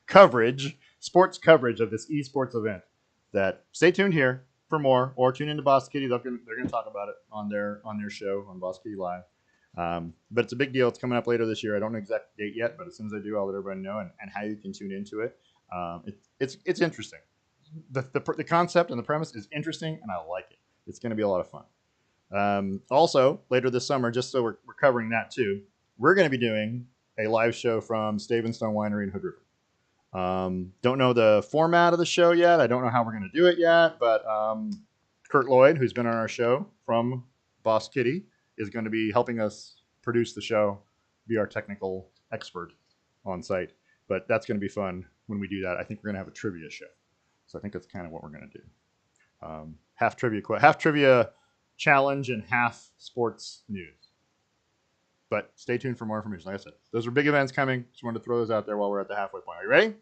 coverage, sports coverage of this esports event. That stay tuned here for more, or tune into Boss Kitty. They're going to talk about it on their show on Boss Kitty Live. But it's a big deal. It's coming up later this year. I don't know the exact date yet, but as soon as I do, I'll let everybody know and how you can tune into it. It's interesting. The concept and the premise is interesting, and I like it. It's going to be a lot of fun. Also, later this summer, just so we're covering that too, we're going to be doing a live show from Stave and Stone Winery in Hood River. Don't know the format of the show yet. I don't know how we're going to do it yet, but Kurt Lloyd, who's been on our show from Boss Kitty, is going to be helping us produce the show, be our technical expert on site. But that's going to be fun when we do that. I think we're going to have a trivia show. So I think that's kind of what we're going to do. Half trivia challenge and half sports news. But stay tuned for more information. Like I said, those are big events coming. Just wanted to throw those out there while we're at the halfway point. Are you ready?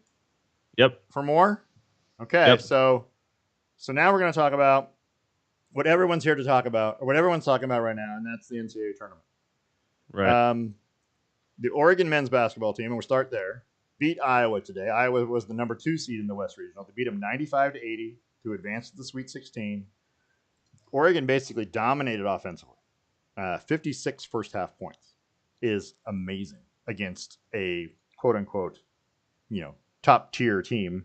Yep. For more? Okay. Yep. So now we're going to talk about what everyone's here to talk about, or what everyone's talking about right now, and that's the NCAA tournament. Right. The Oregon men's basketball team, and we'll start there, beat Iowa today. Iowa was the number 2 seed in the West Regional. They beat them 95-80 to advance to the Sweet 16. Oregon basically dominated offensively. 56 first half points is amazing against a quote unquote, top tier team.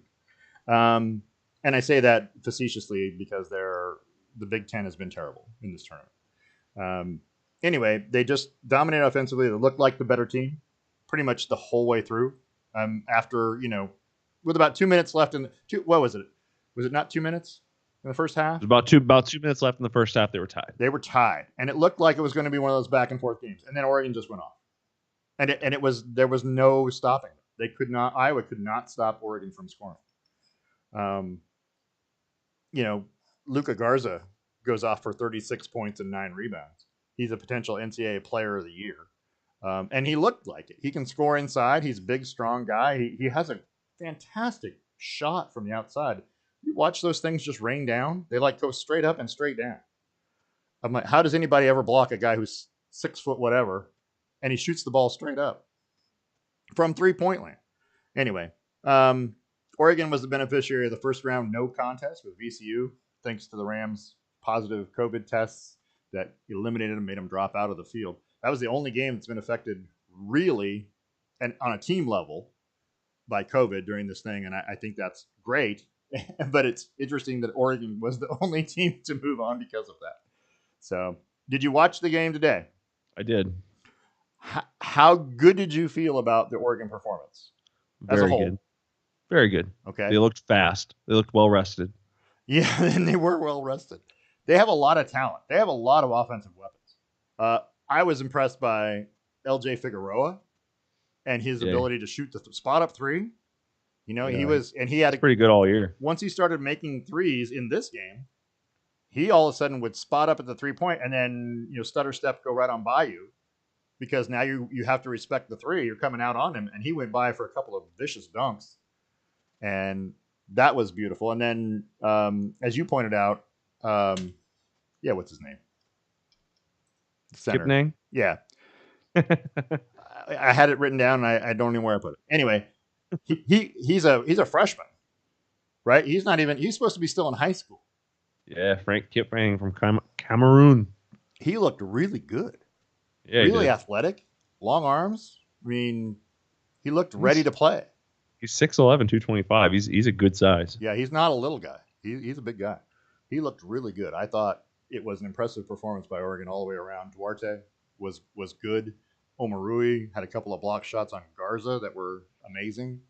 And I say that facetiously because the Big Ten has been terrible in this tournament. Anyway, they just dominated offensively. They looked like the better team pretty much the whole way through. After, with about 2 minutes left what was it? Was it not 2 minutes in the first half? There's about 2 minutes left in the first half. They were tied. And it looked like it was going to be one of those back and forth games. And then Oregon just went off. And there was no stopping them. Iowa could not stop Oregon from scoring. Luka Garza goes off for 36 points and 9 rebounds. He's a potential NCAA player of the year. And he looked like it. He can score inside. He's a big, strong guy. He has a fantastic shot from the outside. You watch those things just rain down. They go straight up and straight down. I'm like, how does anybody ever block a guy who's 6 foot whatever, and he shoots the ball straight up from 3-point land? Anyway, Oregon was the beneficiary of the first round no contest with VCU, thanks to the Rams' positive COVID tests that eliminated them, made them drop out of the field. That was the only game that's been affected really, and on a team level, by COVID during this thing, and I think that's great. But it's interesting that Oregon was the only team to move on because of that. So, did you watch the game today? I did. How good did you feel about the Oregon performance as a whole? Good. Very good. Okay. They looked fast. They looked well rested. Yeah, and they were well rested. They have a lot of talent. They have a lot of offensive weapons. I was impressed by LJ Figueroa and his ability to shoot the spot up three. He had pretty good all year. Once he started making threes in this game, he all of a sudden would spot up at the 3-point and then stutter step go right on by you, because now you have to respect the three. You're coming out on him, and he went by for a couple of vicious dunks, and that was beautiful. And then as you pointed out, what's his name? Center. Name? Yeah. I had it written down, and I don't know where I put it. Anyway, he's a freshman, right? He's supposed to be still in high school. Yeah, Frank Kipring from Cameroon. He looked really good. Yeah, really athletic. long arms. I mean, he looked ready He's to play. he's 6'11", 225. He's a good size. Yeah, he's not a little guy. He's a big guy. He looked really good. I thought it was an impressive performance by Oregon all the way around. Duarte was good. Omarui had a couple of block shots on Garza that were amazing.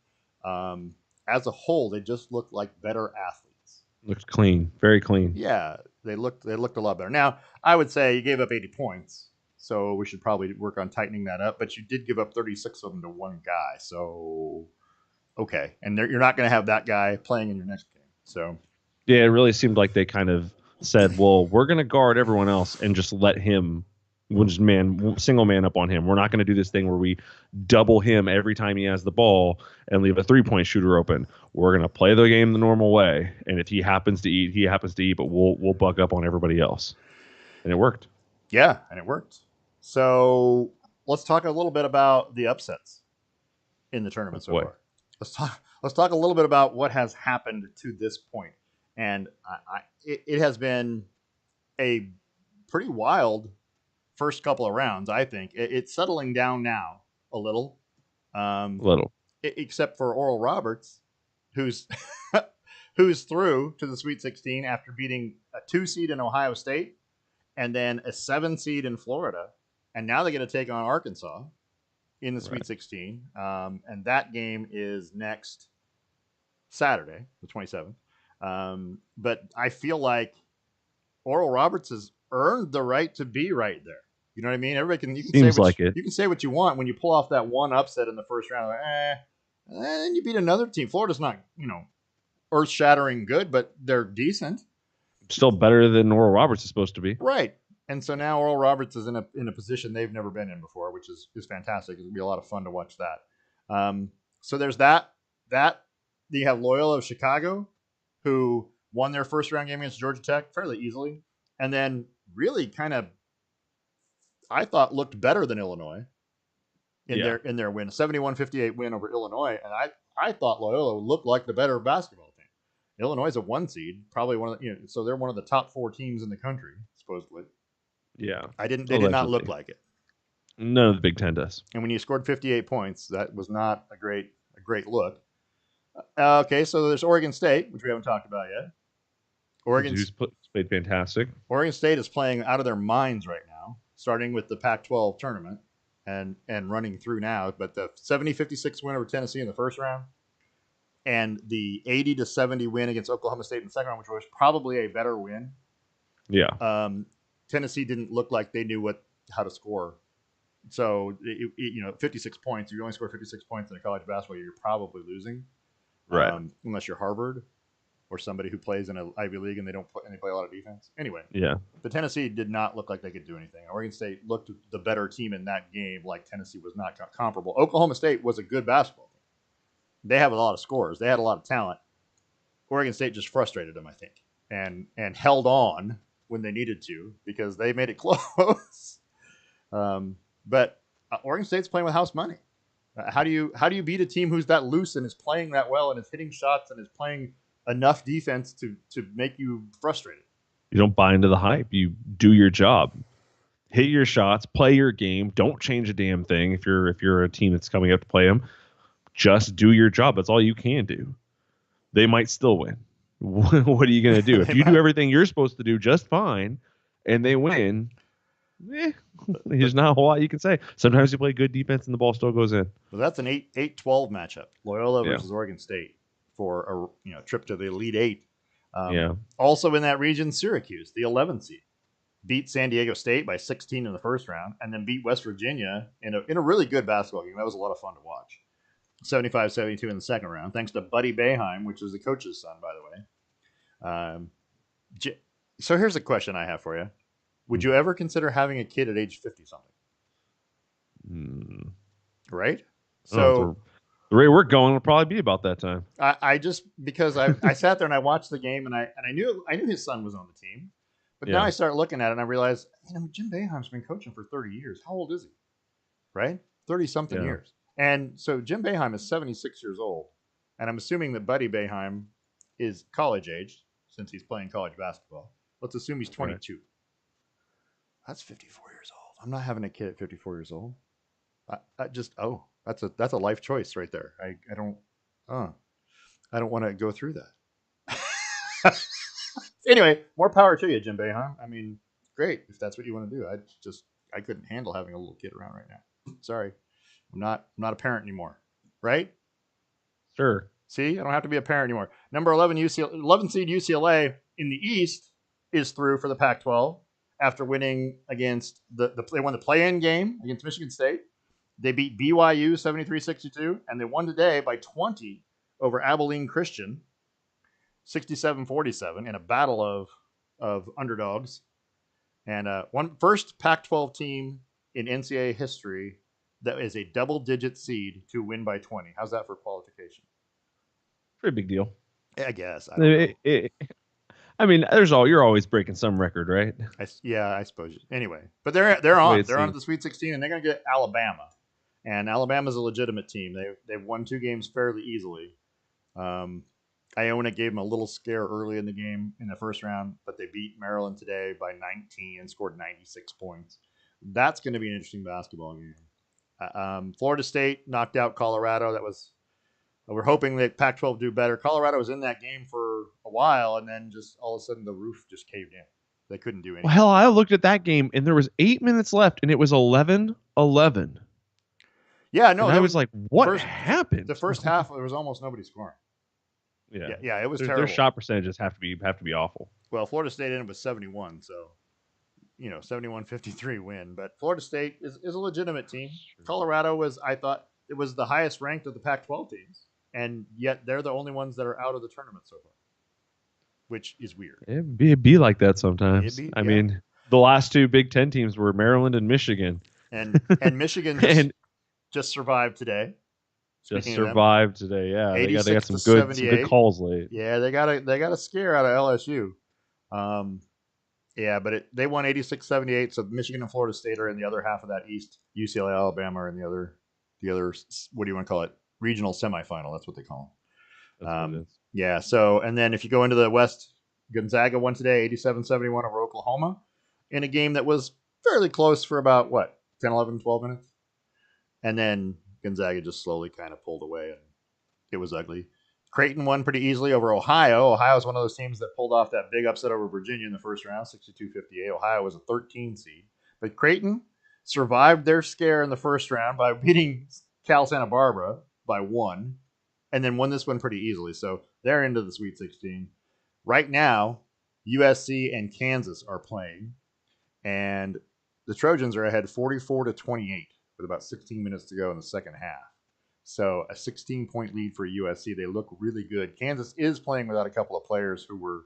Um, as a whole, they just looked like better athletes. Looks clean, very clean. Yeah, they looked a lot better. Now, I would say you gave up 80 points, so we should probably work on tightening that up. But you did give up 36 of them to one guy, so okay. And you're not going to have that guy playing in your next game. So Yeah, it really seemed like they kind of said, "Well, we're going to guard everyone else and just let him, we'll just single man up on him. We're not going to do this thing where we double him every time he has the ball and leave a 3-point shooter open. We're going to play the game the normal way, and if he happens to eat, he happens to eat. But we'll buck up on everybody else." And it worked. yeah, and it worked. So let's talk a little bit about the upsets in the tournament so Boy. far. Let's talk a little bit about what has happened to this point. And it has been a pretty wild first couple of rounds. I think it's settling down now a little, Little. except for Oral Roberts, who's who's through to the Sweet 16 after beating a 2 seed in Ohio State and then a 7 seed in Florida, and now they're going to take on Arkansas in the Sweet 16, and that game is next Saturday, the 27th. But I feel like Oral Roberts has earned the right to be right there. You know what I mean? Everybody can. You can Seems say what like you, it. you can say what you want when you pull off that one upset in the first round. Like, and you beat another team. Florida's not earth shattering good, but they're decent. Still better than Oral Roberts is supposed to be. Right. And so now Oral Roberts is in a position they've never been in before, which is fantastic. It'll be a lot of fun to watch that. So there's that. You have Loyola of Chicago, who won their first round game against Georgia Tech fairly easily, and then really kind of, I thought, looked better than Illinois in their win, 71-58 win over Illinois, and I thought Loyola looked like the better basketball team. Illinois is a 1 seed, probably one of the, so they're one of the top 4 teams in the country supposedly. Yeah. They did not look like it. None of the Big Ten does. And when you scored 58 points, that was not a great look. Okay, so there's Oregon State, which we haven't talked about yet. Who's played fantastic. Oregon State is playing out of their minds right now, starting with the Pac-12 tournament and running through now. But the 70-56 win over Tennessee in the first round, and the 80-70 win against Oklahoma State in the second round, which was probably a better win. Yeah. Tennessee didn't look like they knew how to score. So 56 points. If you only score 56 points in a college basketball year, you're probably losing. Right. Unless you're Harvard or somebody who plays in an Ivy League and they play a lot of defense. Anyway. Yeah. But Tennessee did not look like they could do anything. Oregon State looked the better team in that game, like Tennessee was not comparable. Oklahoma State was a good basketball team. They have a lot of scores. They had a lot of talent. Oregon State just frustrated them, I think, and held on when they needed to because they made it close. But Oregon State's playing with house money. How do you beat a team who's that loose and is playing that well and is hitting shots and is playing enough defense to make you frustrated? You don't buy into the hype. You do your job. Hit your shots, play your game. Don't change a damn thing if you're a team that's coming up to play them. Just do your job. That's all you can do. They might still win. What are you going to do? If you do everything you're supposed to do just fine and they win, there's not a whole lot you can say. Sometimes you play good defense and the ball still goes in. Well, that's an 8-12 matchup. Loyola versus Oregon State for a trip to the Elite Eight. Also in that region, Syracuse, the 11th seed, beat San Diego State by 16 in the first round, and then beat West Virginia in a really good basketball game. That was a lot of fun to watch. 75-72 in the second round, thanks to Buddy Boeheim, which is the coach's son, by the way. So here's a question I have for you. Would you ever consider having a kid at age 50-something? Right? So the rate we're going will probably be about that time. I just, because I sat there and I watched the game and I knew his son was on the team. But now I start looking at it and I realize, Jim Boeheim's been coaching for 30 years. How old is he? Right? 30-something years. And so Jim Boeheim is 76 years old. And I'm assuming that Buddy Boeheim is college age since he's playing college basketball. Let's assume he's 22. Right. That's 54 years old. I'm not having a kid at 54 years old. I just that's a life choice right there. Uh, I don't want to go through that. Anyway, more power to you, Jim Behan. I mean, great if that's what you want to do. I couldn't handle having a little kid around right now. Sorry, I'm not a parent anymore. Right? Sure. See, I don't have to be a parent anymore. Number 11 UCLA, 11 seed UCLA in the East is through for the Pac-12 after winning against they won the play-in game against Michigan State. They beat BYU 73-62, and they won today by 20 over Abilene Christian 67-47 in a battle of underdogs. And one first Pac-12 team in NCAA history that is a double-digit seed to win by 20. How's that for qualification? Pretty big deal. I guess I don't know. I mean, you're always breaking some record, right? I suppose. Anyway, but they're That's the way on. it They're on to seems. the Sweet 16, and they're going to get Alabama. And Alabama's a legitimate team. They've won 2 games fairly easily. Iona gave them a little scare early in the game in the first round, but they beat Maryland today by 19 and scored 96 points. That's going to be an interesting basketball game. Florida State knocked out Colorado. We're hoping that Pac-12 do better. Colorado was in that game for a while, and then just all of a sudden the roof just caved in. They couldn't do anything. Well, hell, I looked at that game and there was 8 minutes left, and it was 11-11. Yeah, no, and I was like, "What happened?" The first half, there was almost nobody scoring. Yeah, it was terrible. Their shot percentages have to be awful. Well, Florida State ended with 71, so 71-53 win. But Florida State is a legitimate team. Colorado I thought it was the highest ranked of the Pac-12 teams, and yet they're the only ones that are out of the tournament so far, which is weird. It'd be like that sometimes. I mean, the last 2 Big Ten teams were Maryland and Michigan, and Michigan just survived today. Just survived today, yeah. They got some good calls late. Yeah, they got a scare out of LSU. But they won 86-78. So Michigan and Florida State are in the other half of that East. UCLA, Alabama are in the other. What do you want to call it? Regional semifinal. That's what they call them. That's what it is. Yeah. So and then if you go into the West, Gonzaga won today 87-71 over Oklahoma in a game that was fairly close for about 10, 11, 12 minutes, and then Gonzaga just slowly kind of pulled away, and it was ugly. Creighton won pretty easily over Ohio. Ohio is one of those teams that pulled off that big upset over Virginia in the first round, 62-58. Ohio was a 13 seed. But Creighton survived their scare in the first round by beating Cal Santa Barbara by 1, and then won this one pretty easily. So they're into the Sweet 16. Right now, USC and Kansas are playing, and the Trojans are ahead 44-28 with about 16 minutes to go in the second half. So a 16-point lead for USC. They look really good. Kansas is playing without a couple of players who were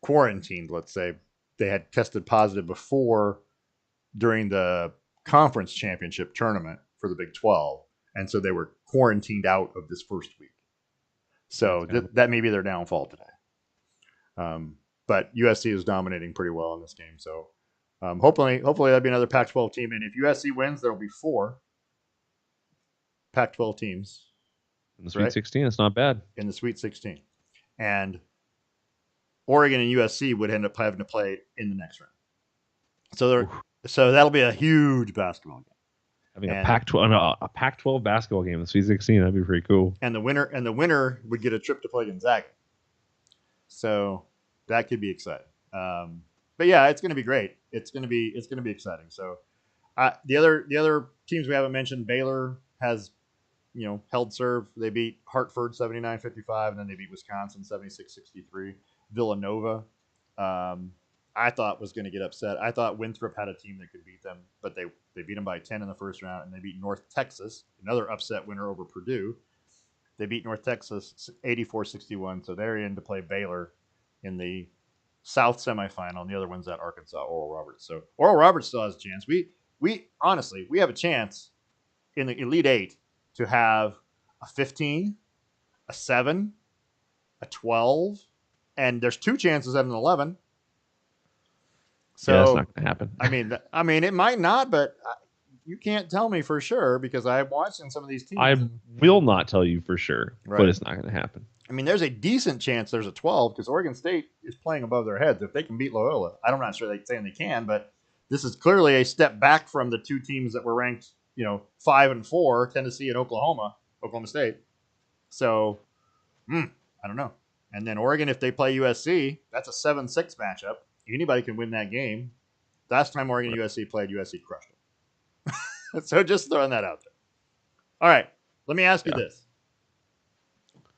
quarantined, let's say. They had tested positive before during the conference championship tournament for the Big 12. And so they were quarantined out of this first week. So that may be their downfall today. But USC is dominating pretty well in this game. So hopefully that'll be another Pac-12 team. And if USC wins, there will be 4 Pac-12 teams in the Sweet 16. It's not bad. In the Sweet 16. And Oregon and USC would end up having to play in the next round. So that'll be a huge basketball game. Having a Pac-12 basketball game in the Sweet 16, that'd be pretty cool. And the winner would get a trip to play Gonzaga. So that could be exciting. But yeah, it's going to be great. It's going to be exciting. So the other teams we haven't mentioned, Baylor has held serve. They beat Hartford 79-55, and then they beat Wisconsin 76-63. Villanova, I thought was going to get upset. I thought Winthrop had a team that could beat them, but they beat them by 10 in the first round, and they beat North Texas, another upset winner over Purdue. They beat North Texas 84-61, so they're in to play Baylor in the South semifinal, and the other one's at Arkansas, Oral Roberts. So Oral Roberts still has a chance. We honestly, we have a chance in the Elite Eight to have a 15, a 7, a 12, and there's 2 chances at an 11. So yeah, it's not going to happen. I mean, it might not, but you can't tell me for sure because I'm watching some of these teams. I will not tell you for sure, but it's not going to happen. I mean, there's a decent chance there's a 12 because Oregon State is playing above their heads. If they can beat Loyola, I'm not sure they're saying they can, but This is clearly a step back from the two teams that were ranked, 5 and 4, Tennessee and Oklahoma State. So, I don't know. And then Oregon, if they play USC, that's a 7-6 matchup. Anybody can win that game. Last time Oregon and USC played, USC crushed them. So just throwing that out there. All right, let me ask you this.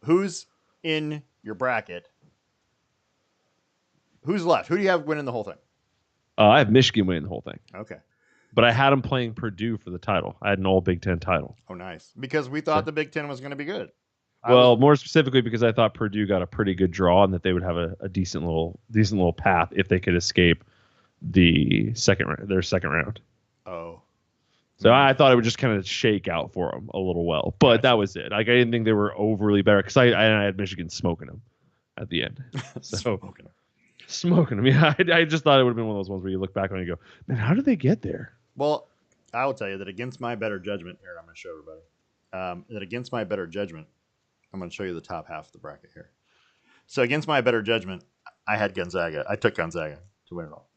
Who's in your bracket? Who's left? Who do you have winning the whole thing? I have Michigan winning the whole thing. Okay. But I had them playing Purdue for the title. I had an all Big Ten title. Oh, nice. Because we thought the Big Ten was going to be good. More specifically because I thought Purdue got a pretty good draw and that they would have a decent little path if they could escape their second round. Oh. So I thought it would just kind of shake out for them a little well. But that was it. Like, I didn't think they were overly better because I had Michigan smoking them at the end. So smoking them. Yeah, I just thought it would have been one of those ones where you look back on and you go, man, how did they get there? Well, I will tell you that against my better judgment, here, I'm going to show everybody, that against my better judgment, I'm going to show you the top half of the bracket here. So against my better judgment, I had Gonzaga. I took Gonzaga to win it all.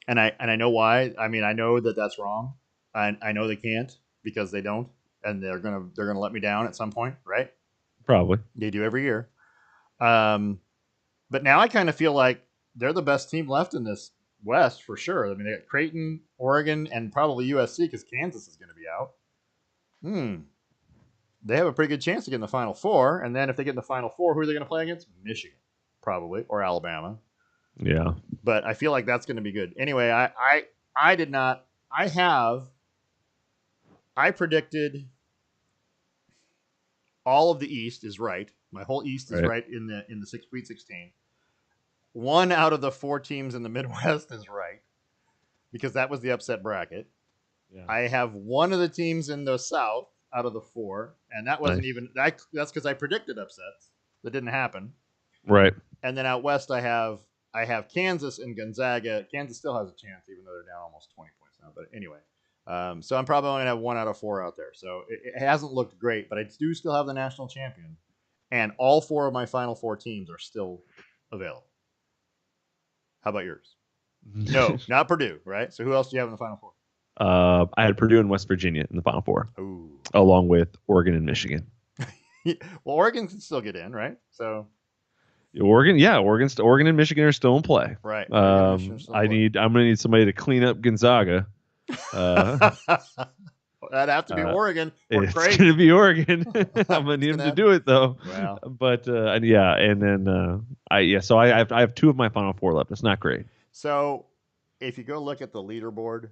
And I know why. I mean, I know that that's wrong. I know they can't because they don't, and they're gonna let me down at some point, right? Probably. They do every year. But now I kind of feel like they're the best team left in this West for sure. I mean, they got Creighton, Oregon, and probably USC because Kansas is going to be out. They have a pretty good chance to get in the Final Four, and then if they get in the Final Four, who are they going to play against? Michigan, probably, or Alabama. Yeah. But I feel like that's going to be good. Anyway, I did not. I predicted all of the East is right. My whole East is right in the Sweet 16. One out of the 4 teams in the Midwest is right because that was the upset bracket. Yeah. I have one of the teams in the South out of the 4, and that wasn't even that's because I predicted upsets that didn't happen. Right. And then out west, I have Kansas and Gonzaga. Kansas still has a chance, even though they're down almost 20 points now. But anyway, so I'm probably only going to have 1 out of 4 out there. So it hasn't looked great, but I do still have the national champion. And all 4 of my Final 4 teams are still available. How about yours? No, not Purdue, right? So who else do you have in the Final 4? I had Purdue and West Virginia in the Final 4. Ooh. Along with Oregon and Michigan. Well, Oregon can still get in, right? So Oregon and Michigan are still in play. Right. I'm gonna need somebody to clean up Gonzaga. That'd have to be Oregon or it's Creighton. Gonna be Oregon. I'm gonna need them to do it though. Wow. But and then so I have 2 of my Final 4 left. It's not great. So if you go look at the leaderboard,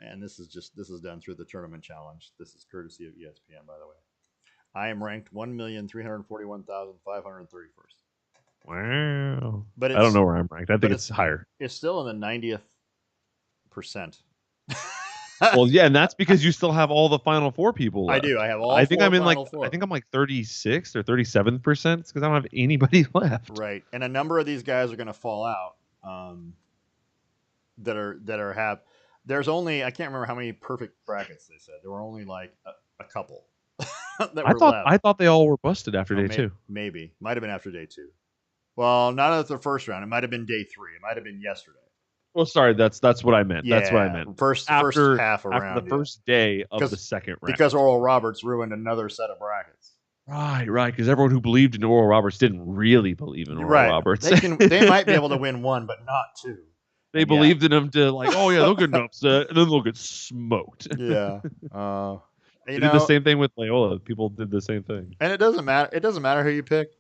and this is done through the tournament challenge. This is courtesy of ESPN, by the way. I am ranked 1,341,531st. Wow. But I don't know where I'm ranked. I think it's higher. It's still in the 90th percent. Well, yeah, and that's because you still have all the Final 4 people left. I do. I have all. I think I'm in Final 4. I think I'm like 36th or 37th percent because I don't have anybody left. Right, and a number of these guys are going to fall out. There's only, I can't remember how many perfect brackets they said. There were only like a couple that were left. I thought they all were busted after day 2. Maybe. Might have been after day 2. Well, not at the first round. It might have been day 3. It might have been yesterday. Well, sorry, that's what I meant. Yeah, that's what I meant. First half of round. After the first day of the second round. Because Oral Roberts ruined another set of brackets. Right, because everyone who believed in Oral Roberts didn't really believe in Oral Roberts. They might be able to win 1, but not 2. They believed in them to they'll get an upset, and then they'll get smoked. Yeah. They did the same thing with Loyola. People did the same thing. And it doesn't matter. It doesn't matter who you pick.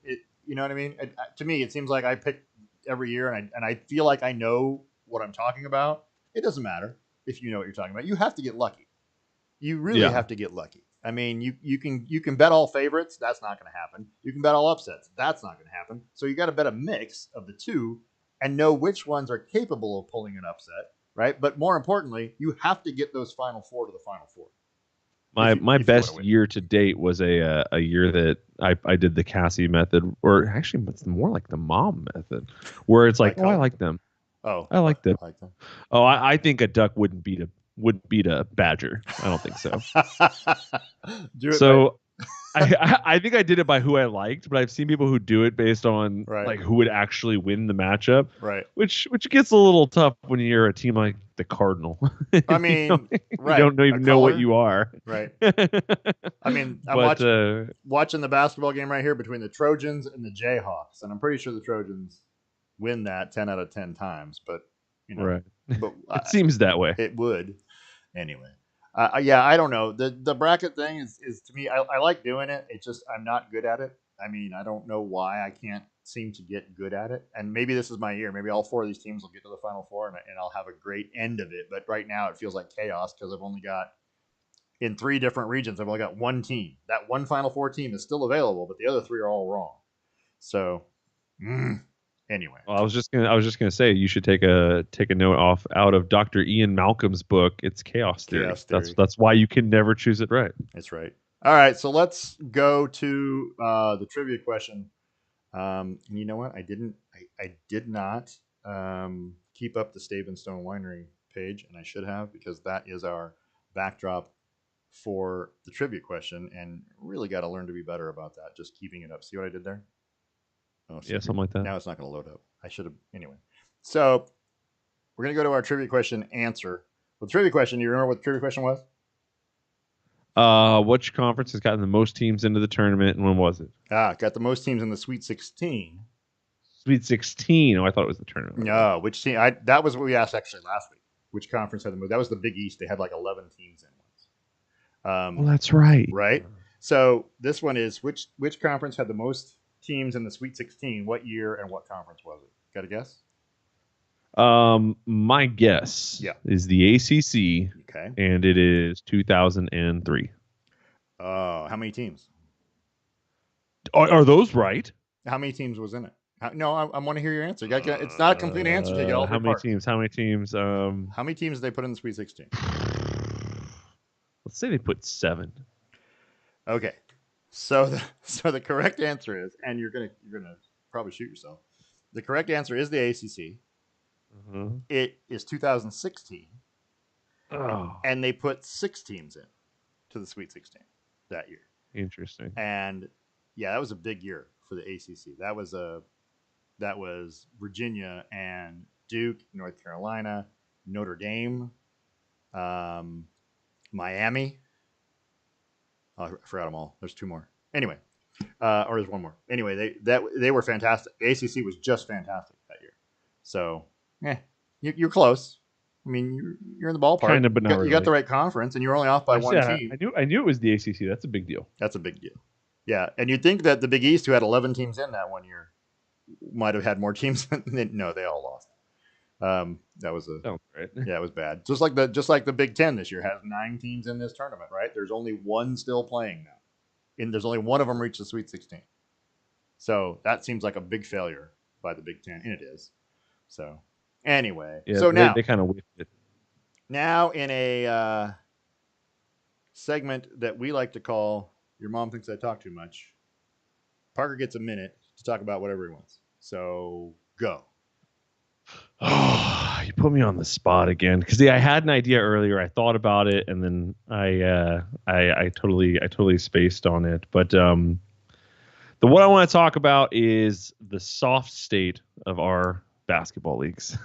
You know what I mean? To me, it seems like I pick every year, and I feel like I know what I'm talking about. It doesn't matter if you know what you're talking about. You have to get lucky. You really have to get lucky. I mean, you can bet all favorites. That's not going to happen. You can bet all upsets. That's not going to happen. So you got to bet a mix of the two and know which ones are capable of pulling an upset, right? But more importantly, you have to get those Final 4 to the Final 4. My best year to date was a year that I did the Cassie method, or actually it's more like the mom method, where it's like, I like them. Oh, I like them. I like them. Oh, I think a duck wouldn't beat a badger. I don't think so. I think I did it by who I liked, but I've seen people who do it based on Right. like who would actually win the matchup, Right. which gets a little tough when you're a team like the Cardinal. I you know, mean, you right. don't A even know what color. you are. Right. I mean, I'm But watching the basketball game right here between the Trojans and the Jayhawks, and I'm pretty sure the Trojans win that 10 out of 10 times. But you know, right, but it seems that way. it would anyway. Yeah, I don't know. The bracket thing is to me, I like doing it. It's just I'm not good at it. I mean, I don't know why I can't seem to get good at it. And maybe this is my year. Maybe all four of these teams will get to the Final Four, and I'll have a great end of it. But right now, it feels like chaos because I've only got in three different regions. I've only got one team. That one Final Four team is still available, but the other three are all wrong. So, anyway, Well, I was just gonna say you should take a note off out of Dr. Ian Malcolm's book. It's chaos theory. chaos theory. That's why you can never choose it right. That's right. All right, so let's go to the trivia question. You know what? I did not keep up the Stave and Stone Winery page, and I should have because that is our backdrop for the trivia question, and really got to learn to be better about that. Just keeping it up. See what I did there? Oh, Yeah, something like that. now it's not going to load up. I should have anyway. So we're going to go to our trivia question answer. Well, the trivia question. Do you remember what the trivia question was? Which conference has gotten the most teams into the tournament, and when was it? Got the most teams in the Sweet 16. Sweet 16. Oh, I thought it was the tournament. No, which team? That was what we asked actually last week. Which conference had the most? That was the Big East. They had like 11 teams in once. Well, that's right. Right. So this one is which conference had the most teams in the Sweet 16? What year and what conference was it? Got a guess? My guess Yeah. is the ACC, Okay. and it is 2003. How many teams? Are those right? How many teams was in it? No, I want to hear your answer. It's not a complete answer. You get all how three many parts. teams? How many teams? How many teams did they put in the Sweet 16? Let's say they put 7. Okay. So the correct answer is, and you're gonna probably shoot yourself. The correct answer is the ACC. Mm-hmm. It is 2016, Oh, and they put 6 teams in to the Sweet 16 that year. interesting. And yeah, that was a big year for the ACC. That was Virginia and Duke, North Carolina, Notre Dame, Miami. Oh, I forgot them all. There's 2 more. Anyway, or there's 1 more. Anyway, they were fantastic. The ACC was just fantastic that year. So, you're close. I mean, you're in the ballpark. Kind of, but not you got really. the right conference, and you're only off by one team. I knew it was the ACC. That's a big deal. That's a big deal. Yeah, and you'd think that the Big East, who had 11 teams in that one year, might have had more teams. No, they all lost. That was right. Yeah, it was bad. Just like the Big Ten this year has 9 teams in this tournament, right? There's only one still playing now, and there's only one of them reached the Sweet 16. So that seems like a big failure by the Big Ten, and it is. So anyway, Yeah, so now they kind of whiffed it. Now in a segment that we like to call "Your Mom Thinks I Talk Too Much," Parker gets a minute to talk about whatever he wants. So go. Oh, you put me on the spot again because I had an idea earlier. I thought about it and then I totally spaced on it. But the what I want to talk about is the soft state of our basketball leagues.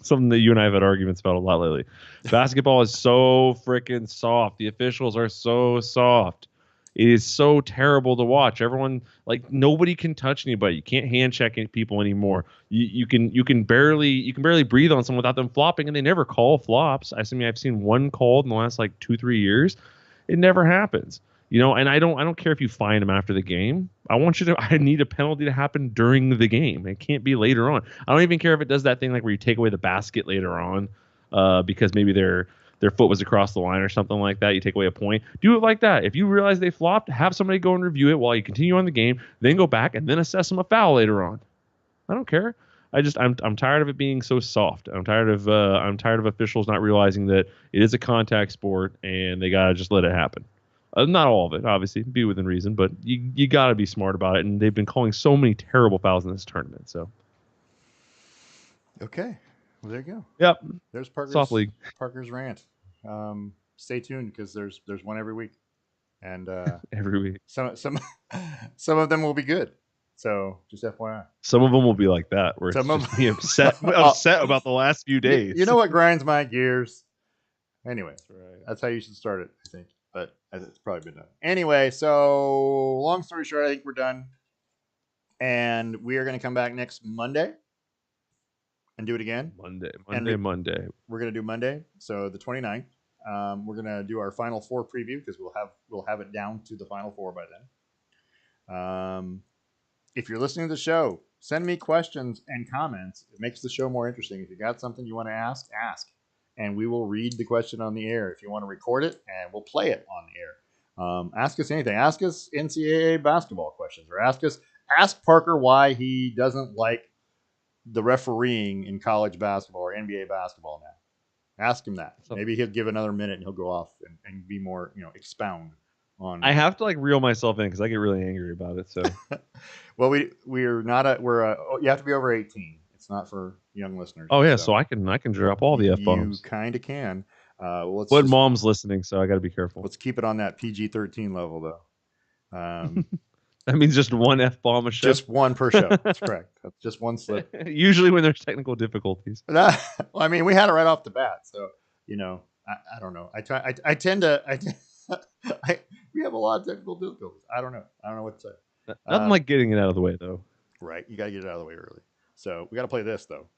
Something that you and I have had arguments about a lot lately. Basketball is so freaking soft. The officials are so soft. It is so terrible to watch. Everyone, like, nobody can touch anybody. You can't hand check people anymore. You can barely breathe on someone without them flopping, and they never call flops. I've seen one called in the last like 2-3 years. It never happens. And I don't care if you fine them after the game. I need a penalty to happen during the game. It can't be later on. I don't even care if it does that thing like where you take away the basket later on, because maybe their foot was across the line or something like that. You take away a point. Do it like that. If you realize they flopped, have somebody go and review it while you continue on the game, then go back and then assess them a foul later on. I don't care. I'm tired of it being so soft. I'm tired of officials not realizing that it is a contact sport and they gotta just let it happen. Not all of it, obviously, be within reason, but you got to be smart about it. And they've been calling so many terrible fouls in this tournament. So, okay, well there you go. Yep, There's soft league. Parker's rant. Stay tuned because there's one every week, and every week. some of them will be good. So just FYI. Some of them will be like that, where it's Some of just me upset about the last few days. You know what grinds my gears? Anyway, Right. that's how you should start it, I think. But it's probably been done. Anyway, so long story short, I think we're done. And we are going to come back next Monday and do it again. Monday. We're going to do Monday, so the 29th. We're going to do our Final Four preview because we'll have it down to the Final Four by then. If you're listening to the show, send me questions and comments. It makes the show more interesting. If you got something you want to ask, and we will read the question on the air. If you want to record it, and we'll play it on the air. Ask us anything. Ask us NCAA basketball questions, or ask Parker why he doesn't like the refereeing in college basketball or NBA basketball now. Ask him that. Maybe he'll give another minute and he'll go off and be more, expound on. I have to reel myself in because I get really angry about it. So, well, you have to be over 18. It's not for young listeners. Oh yeah, so I can drop all the F-bombs. You kind of can. But mom's listening, so I got to be careful. Let's keep it on that PG-13 level, though. That means just one F-bomb a show? Just one per show. That's correct. That's just one slip. Usually when there's technical difficulties. Well, I mean, we had it right off the bat, so, I don't know. We have a lot of technical difficulties. I don't know what to say. Nothing like getting it out of the way, though. Right. You got to get it out of the way early. So we got to play this, though.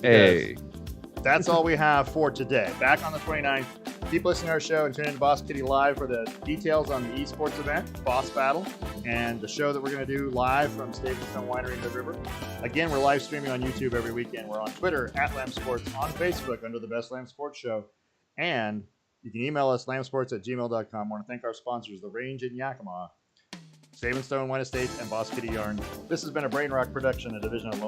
Hey. That's all we have for today. Back on the 29th. Keep listening to our show and tune in to Boss Kitty Live for the details on the esports event, Boss Battle, and the show that we're going to do live from Stone Winery in the River. Again, we're live streaming on YouTube every weekend. We're on Twitter at Lamm Sports, on Facebook under the Best Lamm Sports Show, and you can email us lammsports@gmail.com. I want to thank our sponsors, The Range in Yakima, Stone Wine Estates, and Boss Kitty Yarns. This has been a Brain Rock production, a division of Lonely